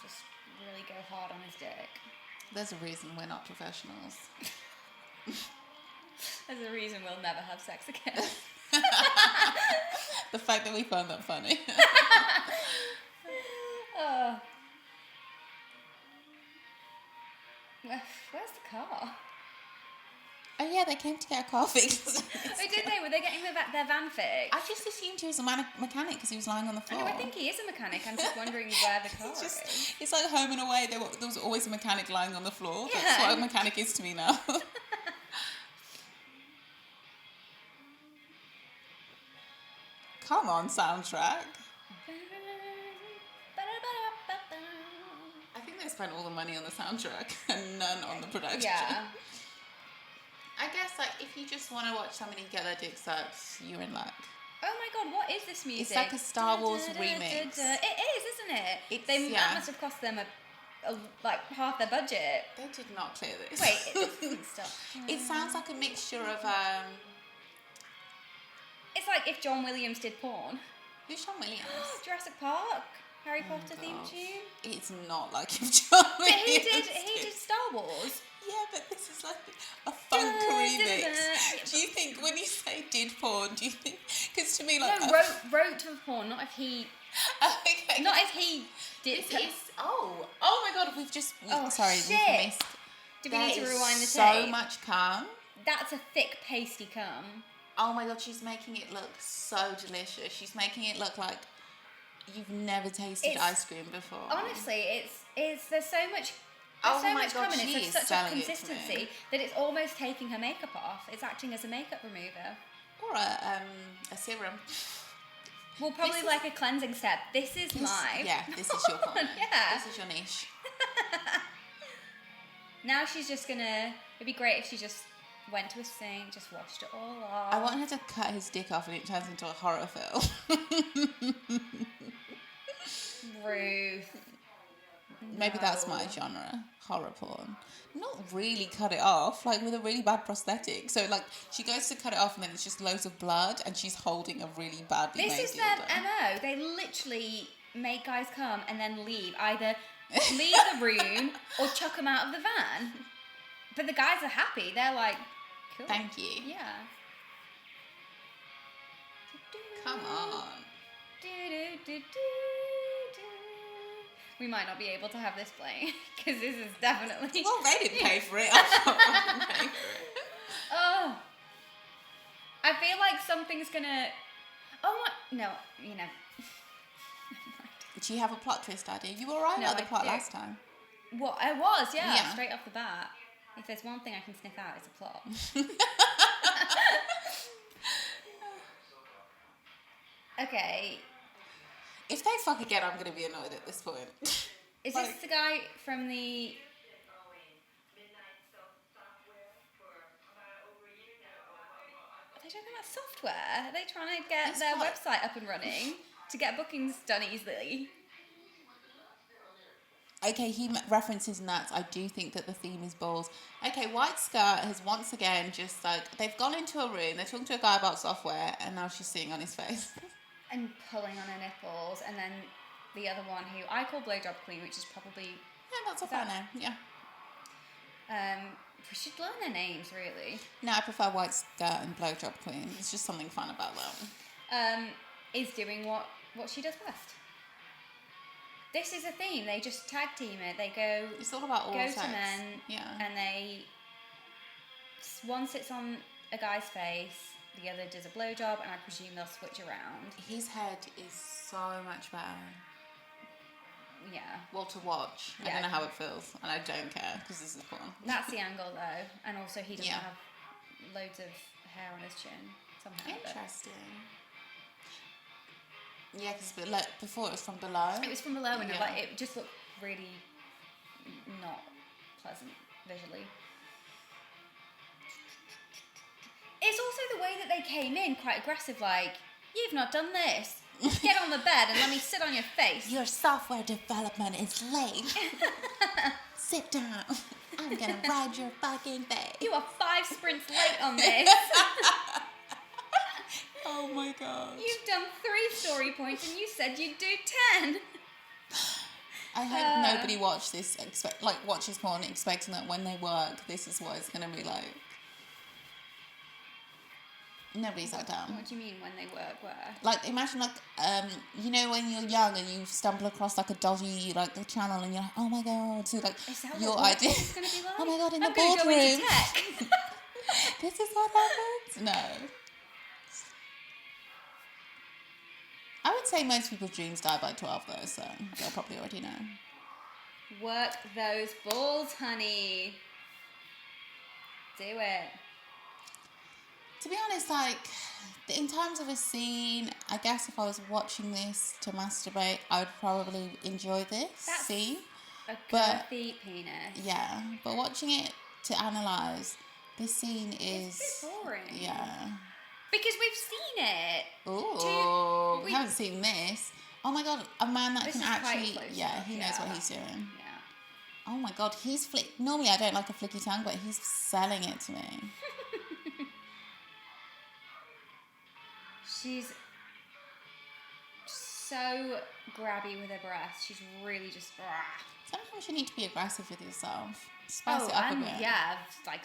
just really go hard on his dick. There's a reason we're not professionals. There's a reason we'll never have sex again. The fact that we found that funny. Oh. Where's the car? Oh yeah, they came to get a car fixed. Oh, did they? Were they getting their van fixed? I just assumed he was a mechanic because he was lying on the floor. No, I think he is a mechanic. I'm just wondering where the car is. It's like Home and Away. There was always a mechanic lying on the floor. Yeah. That's what a mechanic is to me now. Come on, soundtrack. I think they spent all the money on the soundtrack and none on the production. Yeah. I guess, like, if you just want to watch somebody get their dick sucked, you're in luck. Oh my god, what is this music? It's like a Star Wars remix. It is, isn't it? That must have cost them like half their budget. They did not clear this. Wait, it doesn't stop. It sounds like a mixture of It's like if John Williams did porn. Who's John Williams? Jurassic Park, Harry Potter theme tune. It's not like if John Williams. But he did Star Wars. Yeah, but this is like a funk remix. Do you think when you say did porn, do you think? Because to me, like wrote to porn, not if he. Not if he did. Oh my god, we've just. Sorry, shit. we've missed. Do we need to rewind the so tape? much cum. That's a thick, pasty cum. Oh my god, she's making it look so delicious. She's making it look like you've never tasted ice cream before. Honestly, there's so much. Oh There's so my much God, cum in she it. is It's such a selling it to me. consistency that it's almost taking her makeup off. It's acting as a makeup remover. Or a serum. Well, probably This like a cleansing step. This is my. Yeah, this is your corner. Yeah. This is your niche. Now she's just gonna. It'd be great if she just went to a sink, just washed it all off. I want her to cut his dick off and it turns into a horror film. Ruth. Maybe that's my genre, horror porn. Not really cut it off, like with a really bad prosthetic. So like she goes to cut it off and then it's just loads of blood and she's holding a really badly made This is their dildo. MO. They literally make guys come and then leave. Either leave the room or chuck them out of the van. But the guys are happy. They're like, cool. Thank you. Yeah. Come on. We might not be able to have this playing because this is definitely. Well, they didn't pay for it. I'm not gonna pay for it. Oh. I feel like something's gonna. Oh my. No, you know. Do you have a plot twist, Daddy? You were right No, about the I plot do. last time. What I was, Yeah. straight off the bat. If there's one thing I can sniff out, it's a plot. Okay. If they fuck again, I'm going to be annoyed at this point. Is Like- this the guy from the... Are they talking about software? Are they trying to get It's their what- website up and running to get bookings done easily? Okay, he references nuts. I do think that the theme is balls. Okay, White Skirt has once again just like, they've gone into a room, they're talking to a guy about software, and now she's sitting on his face. And pulling on her nipples, and then the other one who I call Blowjob Queen, which is probably... Yeah, that's a fair name, yeah. We should learn their names, really. No, I prefer White Skirt and Blowjob Queen. It's just something fun about them. Is doing what she does best. This is a theme. They just tag team it. They go It's all about all go sex. to men, Yeah. and one sits on a guy's face, the other does a blowjob, and I presume they'll switch around. His head is so much better. Yeah, Well, to watch. I Yeah. don't know how it feels, and I don't care because this is porn. that's the angle though, and also he doesn't Yeah. have loads of hair on his chin somehow. but- Interesting. Yeah, because like before it was from below. It was from below, and Yeah. it just looked really not pleasant visually. It's also the way that they came in, quite aggressive, like, you've not done this. Get on the bed and let me sit on your face. Your software development is late. Sit down. I'm gonna ride your fucking face. You are 5 sprints late on this. Oh my god. You've done 3 story points and you said you'd do 10. I hope nobody watches porn expecting that when they work, this is what it's gonna be like. Nobody's that down. What do you mean when they work where? Like, imagine, like, you know, when you're young and you stumble across, like, a dodgy, like, a channel and you're like, oh my god. So, like, Is that your what idea. it's going to be like? Oh my god, in I'm the gonna go into boardroom. tech. This is what happens? No. I would say most people's dreams die by 12, though, so they'll probably already know. Work those balls, honey. Do it. To be honest, like, in terms of a scene, I guess if I was watching this to masturbate, I would probably enjoy this That's scene. A But- girthy penis. Yeah, but watching it to analyse, this scene is... It's a bit boring. Yeah. Because we've seen it. Ooh, we- we haven't seen this. Oh my god, a man that This can is quite actually... close Yeah, enough, he knows what yeah. he's doing. Yeah. Oh my god, he's normally I don't like a flicky tongue, but he's selling it to me. She's so grabby with her breasts. She's really just. Sometimes you need to be aggressive with yourself. Spice it up and a bit. yeah, like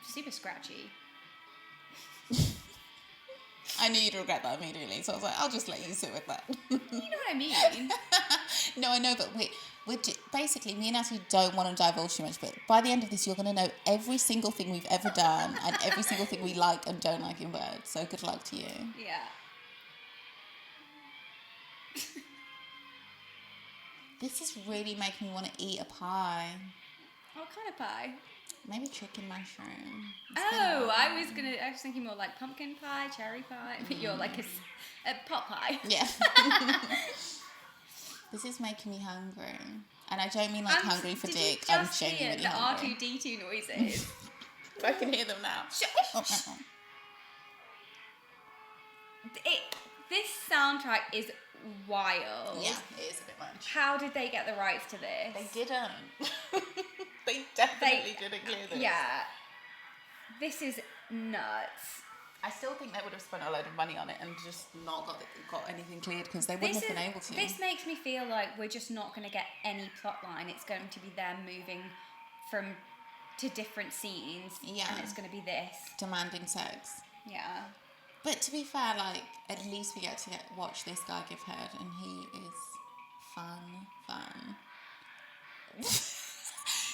super scratchy. I knew you'd regret that immediately, so I was like, I'll just let you sit with that. You know what I mean? No, I know, but wait, Basically, me and Natalie don't want to divulge too much, but by the end of this, you're going to know every single thing we've ever done and every single thing we like and don't like in bed. So good luck to you. Yeah. This is really making me want to eat a pie. What kind of pie? Maybe chicken mushroom. I was thinking more like pumpkin pie, cherry pie, but you're like a pot pie. Yeah. This is making me hungry. And I don't mean like hungry for dick. I'm genuinely hungry. The R2D2 noises. I can hear them now. This soundtrack is wild. Yeah, it is a bit much. How did they get the rights to this? They didn't. They definitely didn't clear this. Yeah. This is nuts. I still think they would have spent a load of money on it and just not got anything cleared because they wouldn't have been able to. This makes me feel like we're just not going to get any plot line. It's going to be them moving to different scenes. Yeah. And it's going to be this. Demanding sex. Yeah. But to be fair, like, at least we get to watch this guy give head, and he is fun.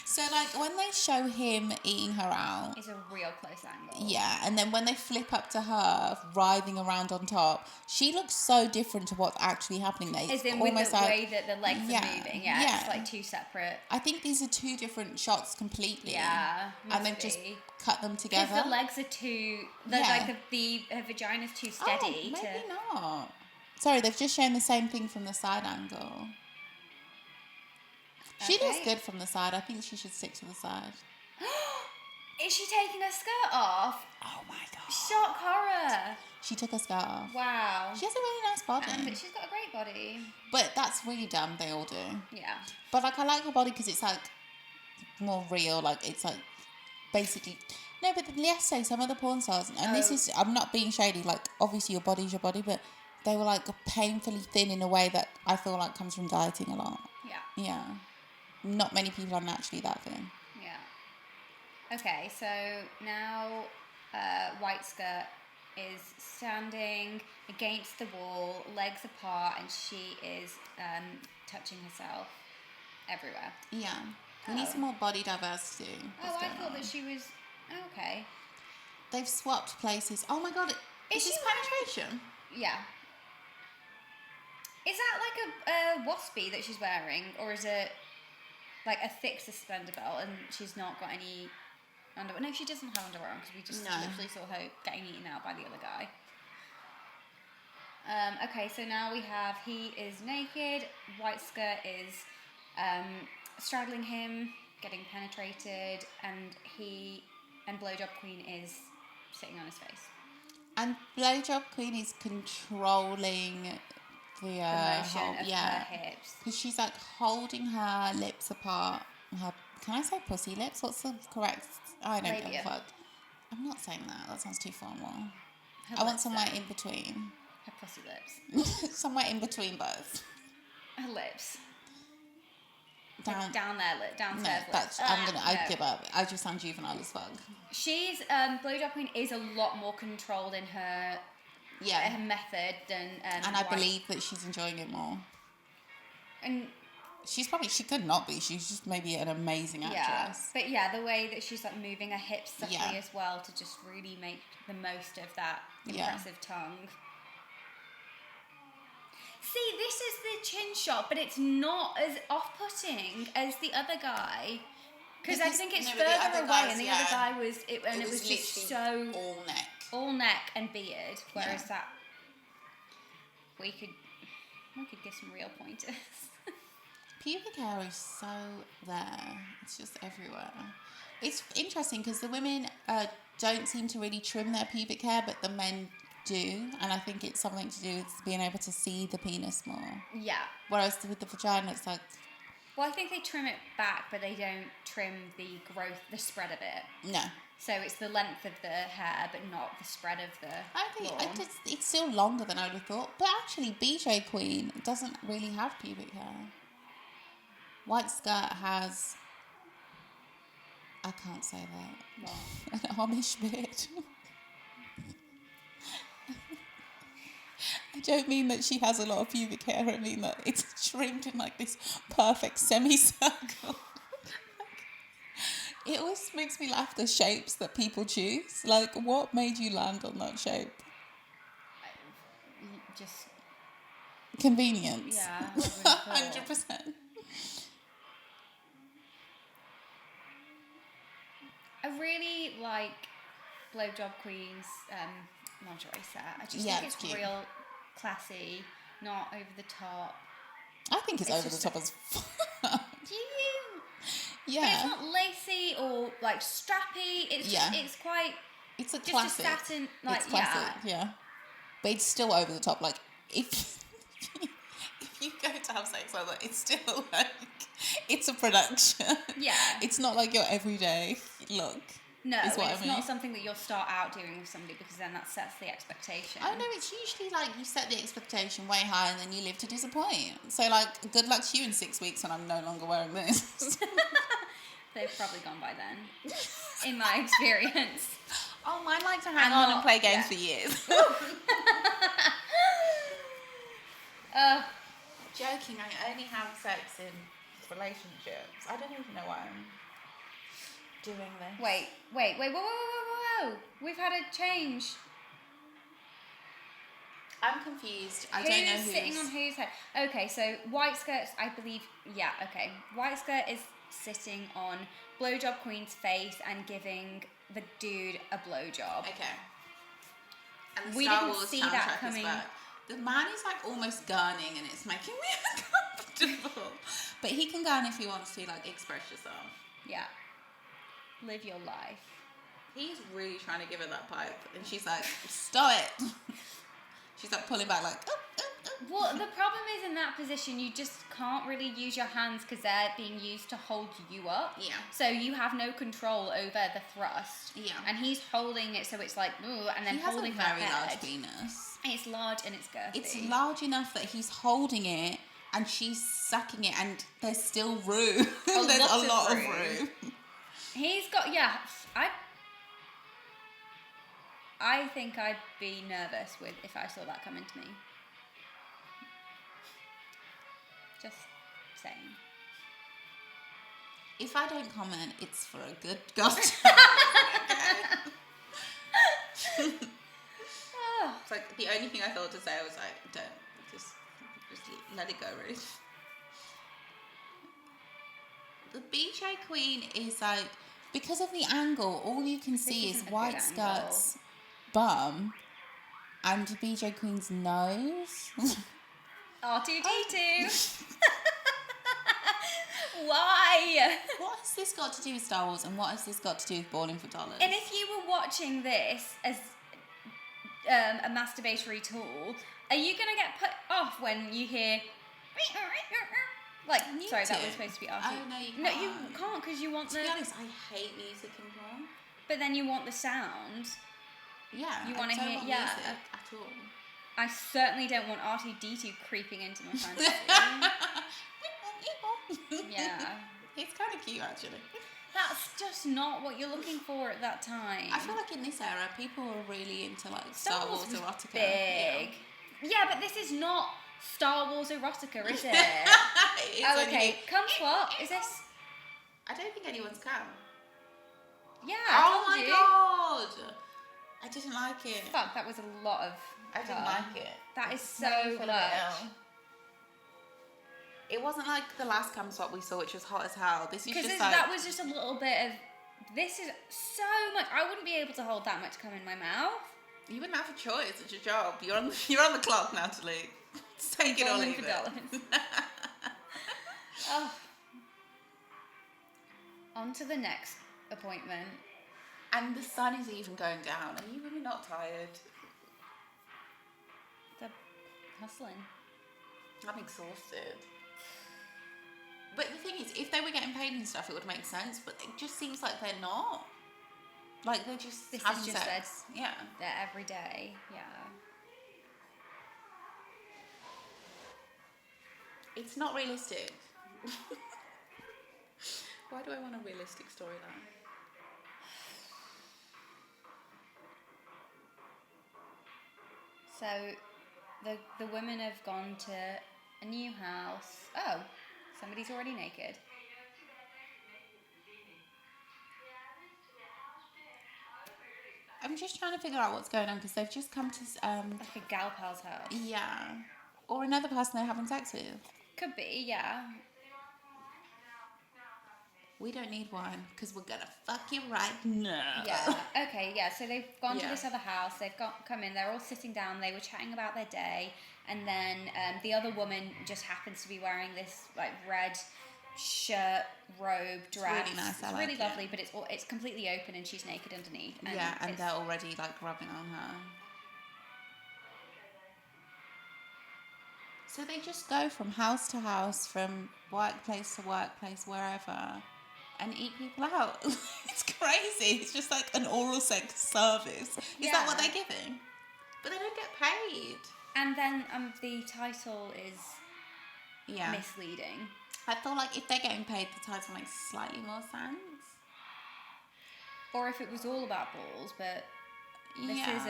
So, like, when they show him eating her out... It's a real close angle. Yeah, and then when they flip up to her, writhing around on top, she looks so different to what's actually happening there. As in with the way that the legs are moving. Yeah, it's like two separate... I think these are two different shots completely. Yeah, and they've just cut them together. Because the legs are too... her vagina's too steady. Oh, maybe not. Sorry, they've just shown the same thing from the side angle. She looks good from the side. I think she should stick to the side. Is she taking her skirt off? Oh my god. Shock horror. She took her skirt off. Wow. She has a really nice body. But she's got a great body. But that's really dumb. They all do. Yeah. But like, I like her body because it's like more real. Like, it's like basically... No, but yesterday some of the porn stars, and this is... I'm not being shady. Like, obviously your body's your body, but they were like painfully thin in a way that I feel like comes from dieting a lot. Yeah. Yeah. Not many people are naturally that thin. Yeah. Okay, so now White Skirt is standing against the wall, legs apart, and she is touching herself everywhere. Yeah. We need some more body diversity. I thought that she was... Okay. They've swapped places. Oh my god, is this penetration? Yeah. Is that like a waspy that she's wearing, or is it like a thick suspender belt and she's not got any underwear? No, she doesn't have underwear on because we just literally saw her getting eaten out by the other guy. Okay, so now we have he is naked, White Skirt is straddling him, getting penetrated, and Blowjob Queen is sitting on his face. And Blowjob Queen is controlling the motion of her hips. Because she's like holding her lips apart. Can I say pussy lips? What's the correct? I don't give a fuck. I'm not saying that. That sounds too formal. I want somewhere in between. Her pussy lips. Somewhere in between both. Her lips. Downstairs lips. I give up. I just sound juvenile as fuck. She's Blowjob Queen is a lot more controlled in her her method than and I believe that she's enjoying it more. And she could not be. She's just maybe an amazing actress. But the way that she's like moving her hips subtly as well to just really make the most of that impressive tongue. See, this is the chin shot, but it's not as off-putting as the other guy. Because I think it's further away, and the other guy was... It was just so... All neck and beard, whereas that... We could give some real pointers. Pubic hair is so there. It's just everywhere. It's interesting because the women don't seem to really trim their pubic hair, but the men do, and I think it's something to do with being able to see the penis more. Yeah. Whereas with the vagina, it's like... Well, I think they trim it back, but they don't trim the growth, the spread of it. No. So it's the length of the hair, but not the spread of the lawn. It's still longer than I would have thought. But actually, BJ Queen doesn't really have pubic hair. White Skirt has... I can't say that. An Amish beard. I don't mean that she has a lot of pubic hair. I mean that it's trimmed in like this perfect semicircle. It always makes me laugh, the shapes that people choose. Like, what made you land on that shape? Just Convenience. yeah, I wouldn't have thought. 100%. I really like Blowjob Queen's lingerie set. I just Yeah, think it's it's cute. real classy, not over the top. I think it's over the just top as fuck. Do you? But it's Yeah. not lacy or like strappy. It's Yeah. just, it's quite It's a just classic. a satin like It's classic, yeah. But it's still over the top. Like, if you go to have sex like that, it's still like, it's a production. Yeah. It's not like your everyday look. No, is what it's I mean. not something that you'll start out doing with somebody because then that sets the expectation. Oh no, it's usually like you set the expectation way high and then you live to disappoint. So like, good luck to you in 6 weeks when I'm no longer wearing this. They've probably gone by then, in my experience. Oh, mine like to hang And on not- and play games yeah. for years. Joking, I only have sex in relationships. I don't even know why I'm doing this. Wait, whoa. We've had a change. I'm confused. I don't know Who's sitting on whose head? Okay, so White Skirt's, I believe, yeah, okay. White Skirt is sitting on Blowjob Queen's face and giving the dude a blowjob. Okay. And the We Star didn't Wars see soundtrack that is coming. back. The man is like almost gurning and it's making me uncomfortable. But he can gurn if he wants to, like, express yourself. Yeah. Live your life. He's really trying to give her that pipe. And she's like, stop it. She's like pulling back like, oh. Well, the problem is in that position, you just can't really use your hands because they're being used to hold you up. Yeah. So you have no control over the thrust. Yeah. And he's holding it so it's like, ooh, and then He has holding a her very head. large penis. It's large and it's girthy. It's large enough that he's holding it and she's sucking it and there's still room. There's a lot of room. He's got, yeah, I think I'd be nervous with if I saw that coming to me. Just saying. If I don't comment, it's for a good goddamn reason, okay? It's like the only thing I thought to say was like, don't, just let it go, Ruth. The BJ Queen is like, because of the angle, all you can see is isn't a White good Skirt's bum and BJ Queen's nose. R2D2. Why? What has this got to do with Star Wars and what has this got to do with Balling for Dollars? And if you were watching this as a masturbatory tool, are you going to get put off when you hear... Like, You sorry, that do. was supposed to be R2. Oh, no, you No, you can't. can't because you want To the... be honest, I hate music in porn. But then you want the sound. Yeah, You I wanna don't hear- want yeah. music at all. I certainly don't want R2D2 creeping into my fantasy. Yeah. It's kind of cute, actually. That's just not what you're looking for at that time. I feel like in this era, people are really into like Star Wars was erotica. big. Yeah, but this is not Star Wars erotica, is it? It's Oh, only- okay. Come swap. Is this? I don't think anyone's can. Yeah. Oh I my told you. god! I didn't like it. Fuck, that was a lot of. I didn't cum. like it. That is It's made me so feel a bit much. ill. It wasn't like the last cam swap we saw, which was hot as hell. This is Because just like that was just a little bit of. This is so much. I wouldn't be able to hold that much cum in my mouth. you wouldn't have a choice. It's your job. You're on the clock, Natalie. Take it or Rolling leave for it. dollars. Oh. On to the next appointment. And the sun is even going down. Are you really not tired? The hustling. I'm exhausted. But the thing is, if they were getting paid and stuff, it would make sense. But it just seems like they're not. Like they're just This having is just sex. Yeah. They're every day. Yeah. It's not realistic. Why do I want a realistic storyline? So the women have gone to a new house. Oh, somebody's already naked. I'm just trying to figure out what's going on because they've just come to Like a gal pal's house. yeah, or another person they're having sex with. Could be, yeah. We don't need one because we're gonna fuck you right now. Yeah. Okay. Yeah. So they've gone to Yeah. this other house. They've come in. They're all sitting down. They were chatting about their day, and then the other woman just happens to be wearing this like red shirt, robe, dress. really nice, I It's like really it. lovely, but it's completely open, and she's naked underneath. Yeah, and it's- they're already like rubbing on her. So they just go from house to house, from workplace to workplace, wherever, and eat people out. It's crazy. It's just like an oral sex service. Is that what Yeah. they're giving? But they don't get paid. And then the title is Yeah. misleading. I feel like if they're getting paid, the title makes slightly more sense. Or if it was all about balls, but this yeah. is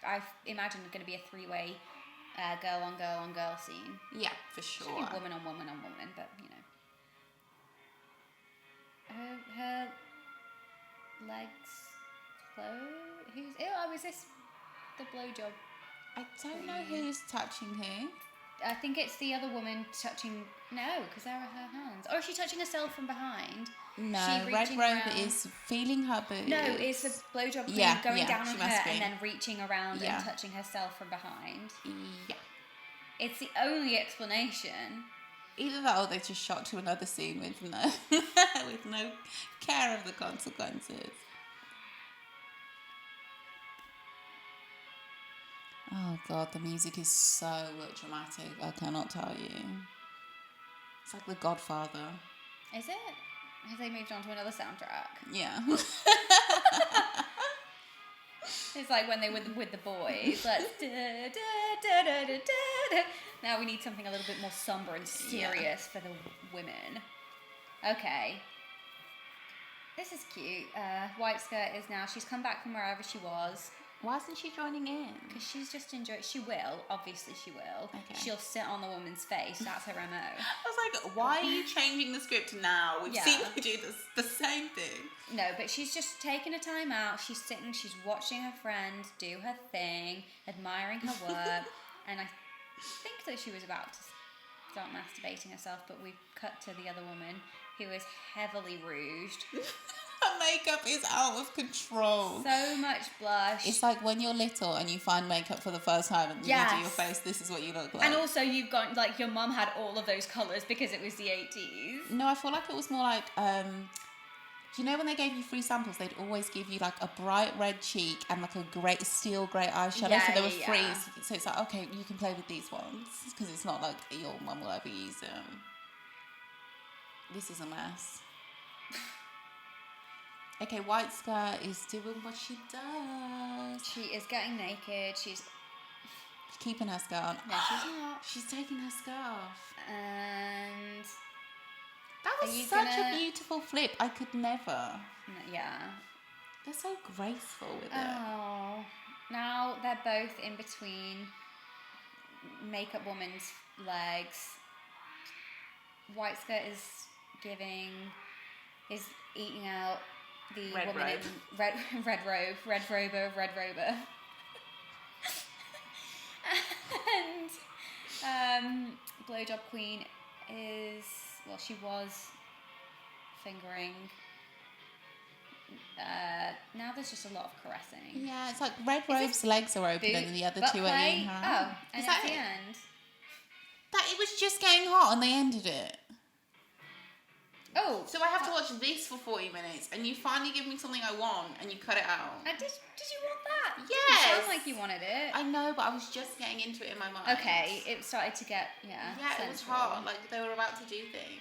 I've imagined going to be a three-way girl on girl scene. Yeah, for sure. Should be woman on woman, but you know. Her legs close. Oh, is this the blowjob? I don't know who's touching who. I think it's the other woman touching. No, because there are her hands. Or is she touching herself from behind? No, She Red reaching Robe around- is feeling her boobs. No, it's the blowjob queen Yeah, going yeah, down she on must her be. and then reaching around Yeah. and touching herself from behind. Yeah. It's the only explanation. Either that or they just shot to another scene with no with no care of the consequences. Oh god, the music is so dramatic, I cannot tell you. It's like The Godfather. Is it? Have they moved on to another soundtrack? Yeah. It's like when they were with the boys. Let's da, da, da, da, da, da. Now we need something a little bit more somber and serious for the women. Okay. This is cute. White Skirt is now, she's come back from wherever she was. Why isn't she joining in? Because she's just enjoying, she will, obviously she will. Okay. She'll sit on the woman's face, that's her MO. I was like, why are you changing the script now? We've Yeah. seen you do the same thing. No, but she's just taking a time out. She's sitting, she's watching her friend do her thing, admiring her work, and I think that she was about to start masturbating herself, but we've cut to the other woman who is heavily rouged. Her makeup is out of control. So much blush. It's like when you're little and you find makeup for the first time and you Yes. do your face, this is what you look like. And also you've got, like, your mum had all of those colours because it was the 80s. No, I feel like it was more like, you know when they gave you free samples, they'd always give you like a bright red cheek and like a great steel grey eyeshadow, Yeah, so they were yeah, free. yeah. So it's like, okay, you can play with these ones because it's not like your mum will ever use them. This is a mess. Okay, White Skirt is doing what she does. She is getting naked. She's Keeping her skirt on. no, she's not. She's taking her skirt off. And That Are was you such gonna- a beautiful flip. I could never. yeah. They're so graceful with it. Oh, now they're both in between Makeup Woman's legs. White Skirt is eating out the Red woman robe. in red rober. And Blowjob Queen she was fingering. Now there's just a lot of caressing. Yeah, it's like Red Is Robe's this legs are open and the other butt two are play? eating her. Oh, and Is at that the it? end. That it was just getting hot and they ended it. Oh, So I have to watch this for 40 minutes and you finally give me something I want and you cut it out. Did you want that? It didn't Yes. sound like you wanted it. I know, but I was just getting into it in my mind. Okay, it started to get Yeah, it was sensual. hot. Like they were about to do things.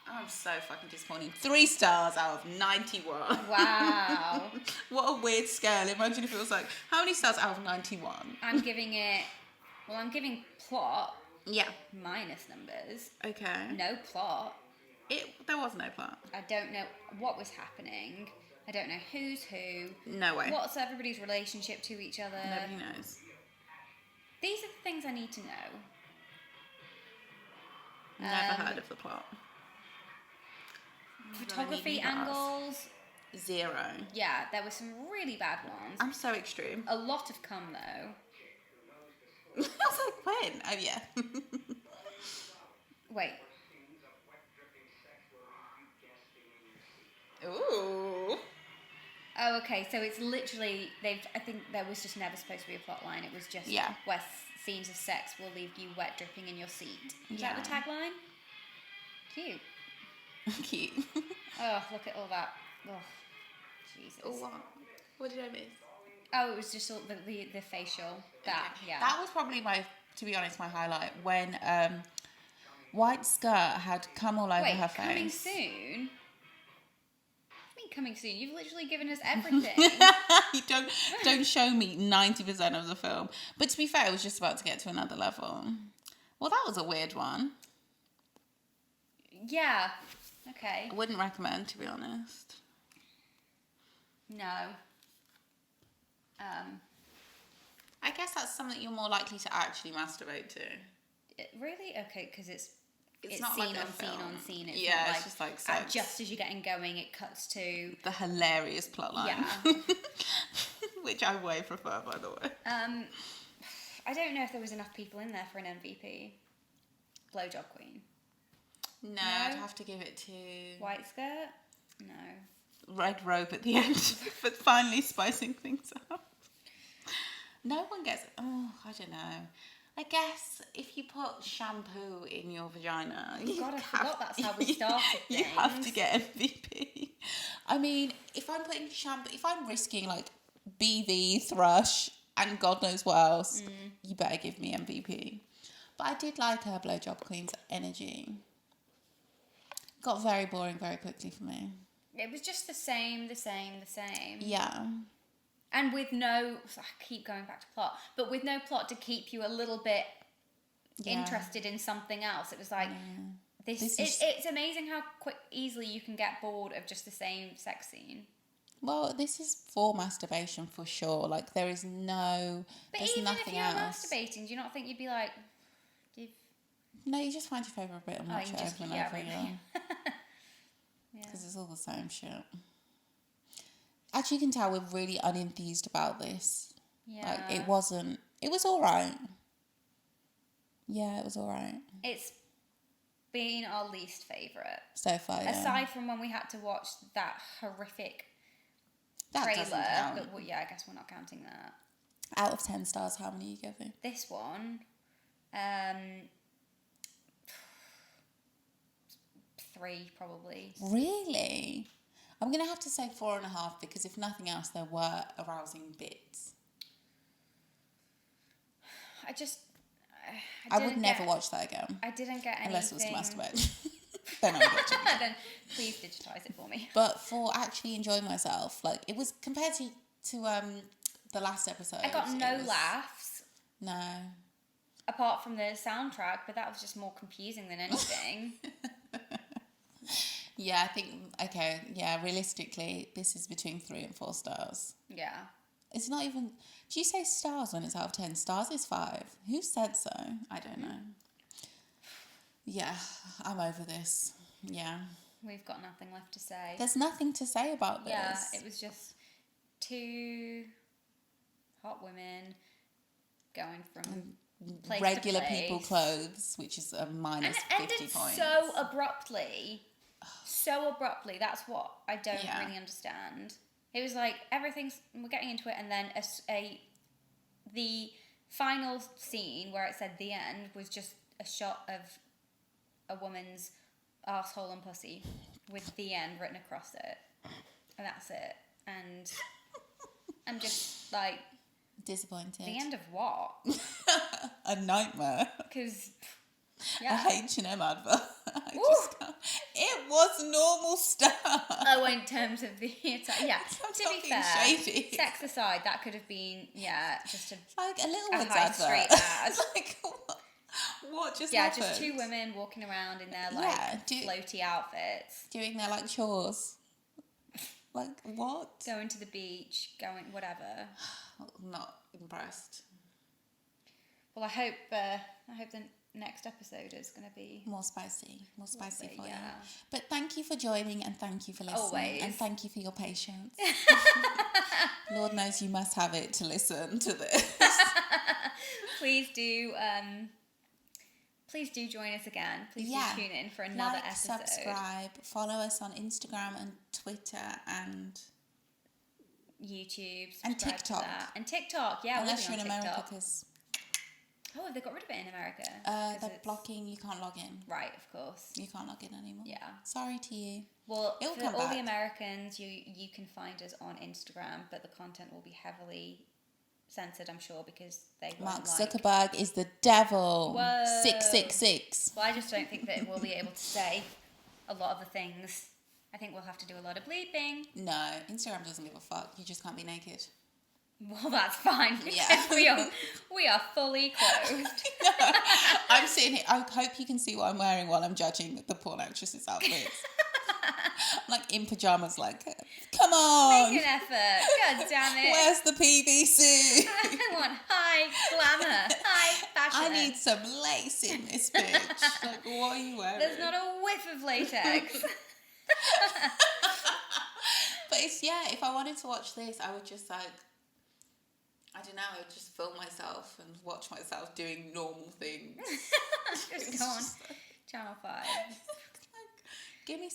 I'm so fucking disappointed. 3 stars out of 91. Wow. What a weird scale. Imagine if it was like, how many stars out of 91? I'm giving plot Yeah. minus numbers. Okay. No plot. There was no plot. I don't know what was happening. I don't know who's who. No way. What's everybody's relationship to each other? Nobody knows. These are the things I need to know. Never heard of the plot. Photography angles. 0. Yeah, there were some really bad ones. I'm so extreme. A lot have come though. I was like, when? Oh, yeah. Wait. Ooh. Oh, okay. So it's literally I think there was just never supposed to be a plot line. It was just where scenes of sex will leave you wet dripping in your seat. Is that the tagline? Cute. Cute. Oh, look at all that. Oh, Jesus. Oh, what? What did I miss? Oh, it was just all the facial. That, yeah. That was probably to be honest, my highlight. When White Skirt had come all over her face. Coming soon? I mean, coming soon. You've literally given us everything. You don't show me 90% of the film. But to be fair, it was just about to get to another level. Well, that was a weird one. Yeah. Okay. I wouldn't recommend, to be honest. No. I guess that's something you're more likely to actually masturbate to. Really? Okay, because it's not scene like a on scene film. on scene. It's Yeah, not it's just like sex. just as you're getting going, it cuts to The hilarious plotline. Yeah. Which I way prefer, by the way. I don't know if there was enough people in there for an MVP. Blowjob Queen. No, I'd have to give it to White Skirt? No. Red Robe at the end, but finally spicing things up. No one gets. Oh, I don't know. I guess if you put shampoo in your vagina, God, I forgot that's how we started things. You have to get MVP. I mean, if I'm putting shampoo, if I'm risking like BV, thrush, and God knows what else, you better give me MVP. But I did like her Blowjob Queen's energy. Got very boring very quickly for me. It was just the same. Yeah. And with no, I keep going back to plot, but with no plot to keep you a little bit interested in something else. It was like, it's amazing how easily you can get bored of just the same sex scene. Well, this is for masturbation for sure. Like, there is no, but there's even nothing if you're else. masturbating, do you not think you'd be like, No, you just find your favourite bit and watch it over and over again. Yeah. Because it's all the same shit. Actually, you can tell we're really unenthused about this. Yeah. Like, it was alright. Yeah, it was alright. It's been our least favourite. So far, yeah. Aside from when we had to watch that horrific trailer. Doesn't count. But, well, yeah, I guess we're not counting that. Out of 10 stars, how many are you giving? This one, 3 probably. Really? I'm going to have to say 4.5 because if nothing else, there were arousing bits. I would never watch that again. I didn't get anything. Unless it was to masturbate. Then I would watch it. Then please digitise it for me. But for actually enjoying myself, like, it was compared to the last episode. I got no laughs. No. Apart from the soundtrack, but that was just more confusing than anything. Yeah, I think, okay, yeah, realistically, this is between 3 and 4 stars. Yeah. It's not even, do you say stars when it's out of 10? Stars is 5. Who said so? I don't know. Yeah, I'm over this. Yeah. We've got nothing left to say. There's nothing to say about this. Yeah, it was just 2 hot women going from place regular to place. people clothes, which is a minus and 50 ended points. so abruptly. So abruptly. That's what I don't really understand. It was like we're getting into it, and then the final scene where it said the end was just a shot of a woman's arsehole and pussy with the end written across it. And that's it. And I'm just like... Disappointed. The end of what? A nightmare. Because... Yeah. A H&M advert. It was normal stuff. Oh, in terms of the... Yeah, to be fair, shady. Sex aside, that could have been, just like a little a high street ad. Like, what just happened? Yeah, just 2 women walking around in their, floaty outfits. Doing their, chores. Like, what? Going to the beach, whatever. Not impressed. Well, I hope the next episode is going to be more spicy for you. Yeah. But thank you for joining, and thank you for listening. Always. And thank you for your patience. Lord knows you must have it to listen to this. Please do join us again. Please do tune in for another episode. Subscribe, follow us on Instagram and Twitter and YouTube and TikTok. to that. And TikTok, yeah. Unless we'll you're be on in America, TikTok. because They got rid of it in America. they're blocking. You can't log in. Right, of course. You can't log in anymore. Yeah. Sorry to you. Well, It'll for come all back. the Americans, you can find us on Instagram, but the content will be heavily censored, I'm sure, because they won't Mark like... Zuckerberg is the devil. Whoa. 666. Well, I just don't think that we'll be able to say a lot of the things. I think we'll have to do a lot of bleeping. No, Instagram doesn't give a fuck. You just can't be naked. Well, that's fine. Yeah. we are fully clothed. I'm sitting here. I hope you can see what I'm wearing while I'm judging the porn actress's outfits. I'm like in pajamas, like, come on. Make an effort. God damn it. Where's the PVC? I want high glamour, high fashion. I need some lace in this bitch. Like, what are you wearing? There's not a whiff of latex. But it's, if I wanted to watch this, I would just like, I don't know, I would just film myself and watch myself doing normal things. Just go on Channel 5. Give me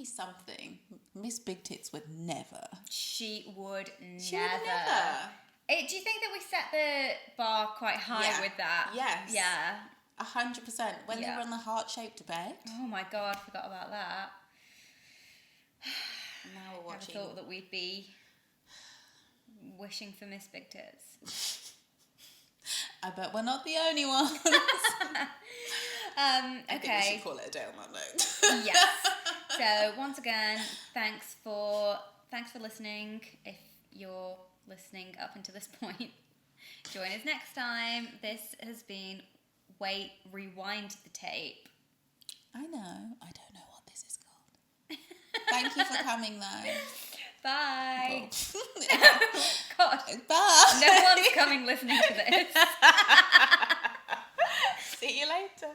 something. Miss Big Tits would never. She would never. She would never. Do you think that we set the bar quite high with that? Yes. Yeah. 100%. When they run the heart-shaped bed. Oh my God, forgot about that. Now we're watching. Never thought that we'd be wishing for Miss Big Tits. I bet we're not the only ones. Okay. I think we should call it a day on that note. Yes. So once again, thanks for listening. If you're listening up until this point, join us next time. This has been Rewind the Tape. I know. I don't know what this is called. Thank you for coming though. Bye. God. Bye. No one's coming listening to this. See you later.